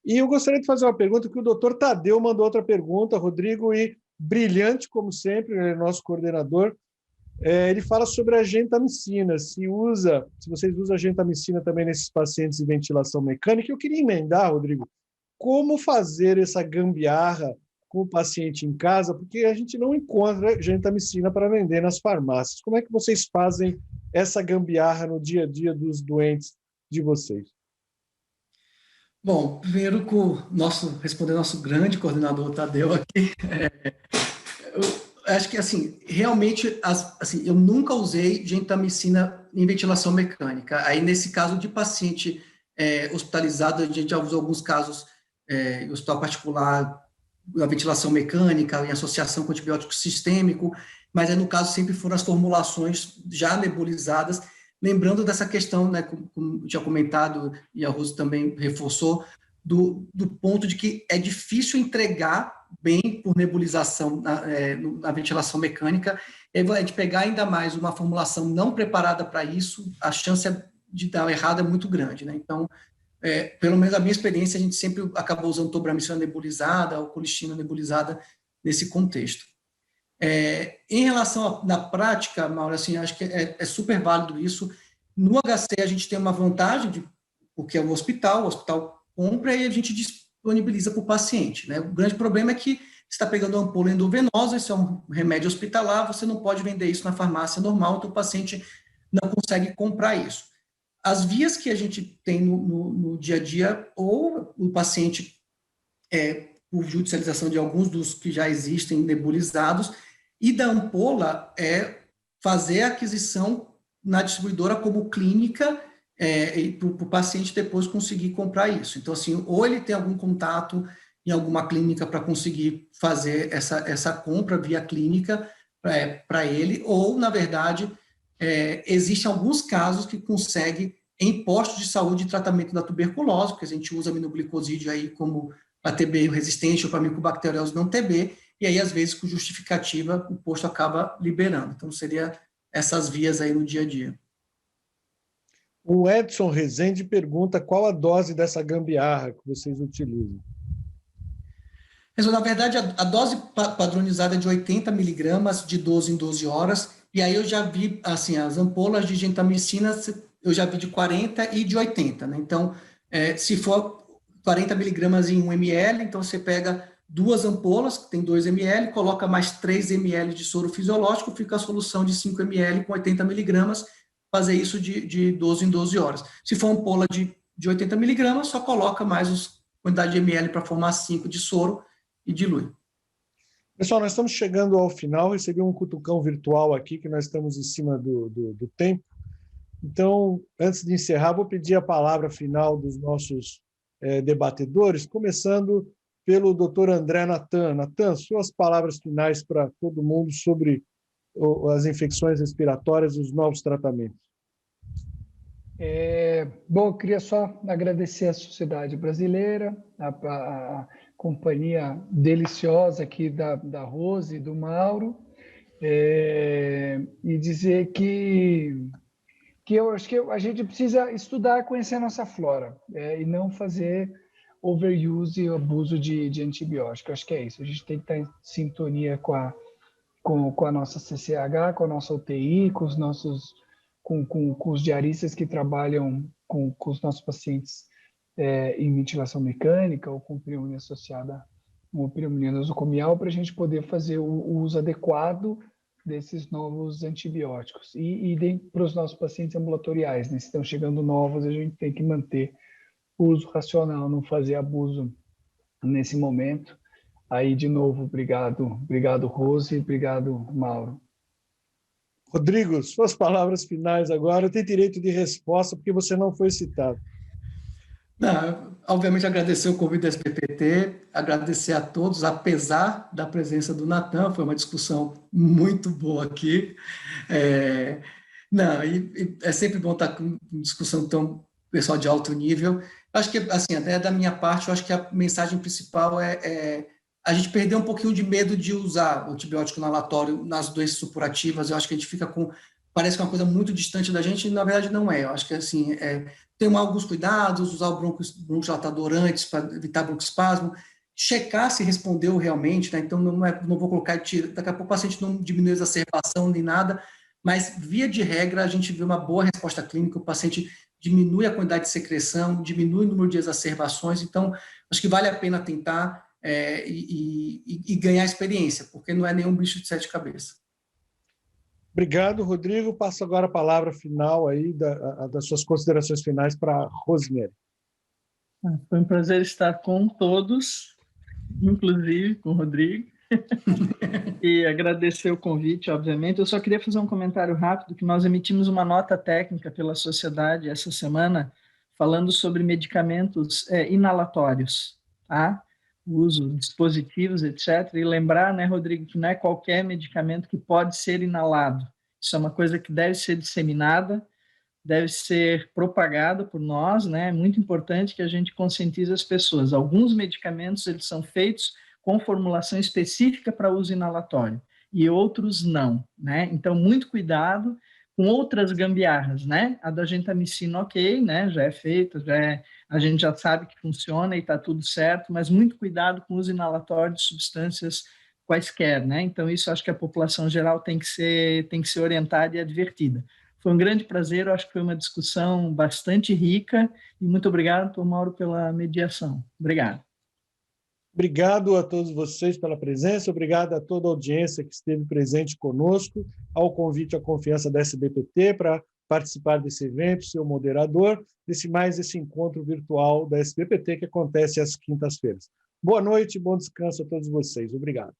E eu gostaria de fazer uma pergunta, que o doutor Tadeu mandou outra pergunta, Rodrigo, e brilhante, como sempre, ele é nosso coordenador. Ele fala sobre a gentamicina, se vocês usam a gentamicina também nesses pacientes de ventilação mecânica. Eu queria emendar, Rodrigo, como fazer essa gambiarra com o paciente em casa, porque a gente não encontra gentamicina para vender nas farmácias. Como é que vocês fazem essa gambiarra no dia a dia dos doentes de vocês? Bom, primeiro respondendo ao nosso grande coordenador Tadeu aqui, eu acho que assim, realmente, assim, eu nunca usei gentamicina em ventilação mecânica. Aí nesse caso de paciente hospitalizado, a gente já usou alguns casos em hospital particular, a ventilação mecânica, em associação com antibiótico sistêmico, mas aí no caso sempre foram as formulações já nebulizadas. Lembrando dessa questão, né, como tinha comentado, e a Rose também reforçou, do ponto de que é difícil entregar bem por nebulização na ventilação mecânica, de pegar ainda mais uma formulação não preparada para isso, a chance de dar errado é muito grande, né? Então, pelo menos a minha experiência, a gente sempre acabou usando tobramicina nebulizada ou colistina nebulizada nesse contexto. Em relação na prática, Mauro, assim, acho que é super válido isso. No HC a gente tem uma vantagem, porque é o hospital compra e a gente disponibiliza para o paciente, né? O grande problema é que você está pegando uma ampola endovenosa, isso é um remédio hospitalar, você não pode vender isso na farmácia normal, então o paciente não consegue comprar isso. As vias que a gente tem no dia a dia, ou o paciente, por judicialização de alguns dos que já existem nebulizados, e da ampola fazer a aquisição na distribuidora como clínica para o paciente depois conseguir comprar isso. Então, assim, ou ele tem algum contato em alguma clínica para conseguir fazer essa compra via clínica para ele, ou, na verdade, existem alguns casos que consegue em postos de saúde de tratamento da tuberculose, porque a gente usa aminoglicosídeo aí como para TB resistente ou para micobacteriose não TB, e aí, às vezes, com justificativa, o posto acaba liberando. Então, seria essas vias aí no dia a dia. O Edson Rezende pergunta qual a dose dessa gambiarra que vocês utilizam. Na verdade, a dose padronizada é de 80 miligramas de 12 em 12 horas, e aí eu já vi, assim, as ampolas de gentamicina, eu já vi de 40 e de 80, né? Então, se for 40 miligramas em 1 ml, então você pega 2 ampolas, que tem 2 ml, coloca mais 3 ml de soro fisiológico, fica a solução de 5 ml com 80 miligramas, fazer isso de 12 em 12 horas. Se for ampola de 80 miligramas, só coloca mais a quantidade de ml para formar 5 de soro e dilui. Pessoal, nós estamos chegando ao final, recebi um cutucão virtual aqui, que nós estamos em cima do tempo. Então, antes de encerrar, vou pedir a palavra final dos nossos debatedores, começando pelo Dr. André Natan. Natan, suas palavras finais para todo mundo sobre as infecções respiratórias e os novos tratamentos. Bom, eu queria só agradecer à sociedade brasileira, a companhia deliciosa aqui da Rose e do Mauro, e dizer que eu acho que a gente precisa estudar, conhecer a nossa flora, e não fazer overuse e abuso de antibiótico. Eu acho que é isso. A gente tem que estar em sintonia com a nossa CCH, com a nossa UTI, com os diaristas que trabalham com os nossos pacientes em ventilação mecânica ou com pneumonia associada ou pneumonia nosocomial, para a gente poder fazer o uso adequado desses novos antibióticos. E para os nossos pacientes ambulatoriais, né? Se estão chegando novos, a gente tem que manter o uso racional, não fazer abuso nesse momento. Aí, de novo, obrigado Rose, obrigado Mauro. Rodrigo, suas palavras finais agora. Tem direito de resposta, porque você não foi citado. Não, obviamente, agradecer o convite da SBPT, agradecer a todos, apesar da presença do Natan, foi uma discussão muito boa aqui. É sempre bom estar com discussão tão pessoal de alto nível. Acho que, assim, até da minha parte, eu acho que a mensagem principal é a gente perder um pouquinho de medo de usar o antibiótico inalatório nas doenças supurativas. Eu acho que a gente fica parece que é uma coisa muito distante da gente, e na verdade não é. Eu acho que, assim, tomar alguns cuidados, usar o bronquidilatador antes para evitar broncoespasmo, checar se respondeu realmente, né? Então não vou colocar, daqui a pouco o paciente não diminui a exacerbação nem nada, mas via de regra a gente vê uma boa resposta clínica, o paciente diminui a quantidade de secreção, diminui o número de exacerbações, então acho que vale a pena tentar e ganhar experiência, porque não é nenhum bicho de 7 cabeças. Obrigado, Rodrigo. Passo agora a palavra final aí das suas considerações finais para a Rosemary. Foi um prazer estar com todos, inclusive com o Rodrigo, e agradecer o convite, obviamente. Eu só queria fazer um comentário rápido, que nós emitimos uma nota técnica pela sociedade essa semana, falando sobre medicamentos inalatórios, tá? O uso de dispositivos, etc. E lembrar, né, Rodrigo, que não é qualquer medicamento que pode ser inalado. Isso é uma coisa que deve ser disseminada, deve ser propagada por nós, né? É muito importante que a gente conscientize as pessoas. Alguns medicamentos, eles são feitos com formulação específica para uso inalatório, e outros não, né? Então, muito cuidado com outras gambiarras, né? A da gentamicina, ok, né? Já é feita, a gente já sabe que funciona e está tudo certo, mas muito cuidado com o uso inalatório de substâncias quaisquer, né? Então, isso acho que a população geral tem que ser orientada e advertida. Foi um grande prazer, eu acho que foi uma discussão bastante rica, e muito obrigado, Dr. Mauro, pela mediação. Obrigado. Obrigado a todos vocês pela presença, obrigado a toda a audiência que esteve presente conosco, ao convite à confiança da SBPT para participar desse evento, seu moderador, esse encontro virtual da SBPT que acontece às quintas-feiras. Boa noite, bom descanso a todos vocês. Obrigado.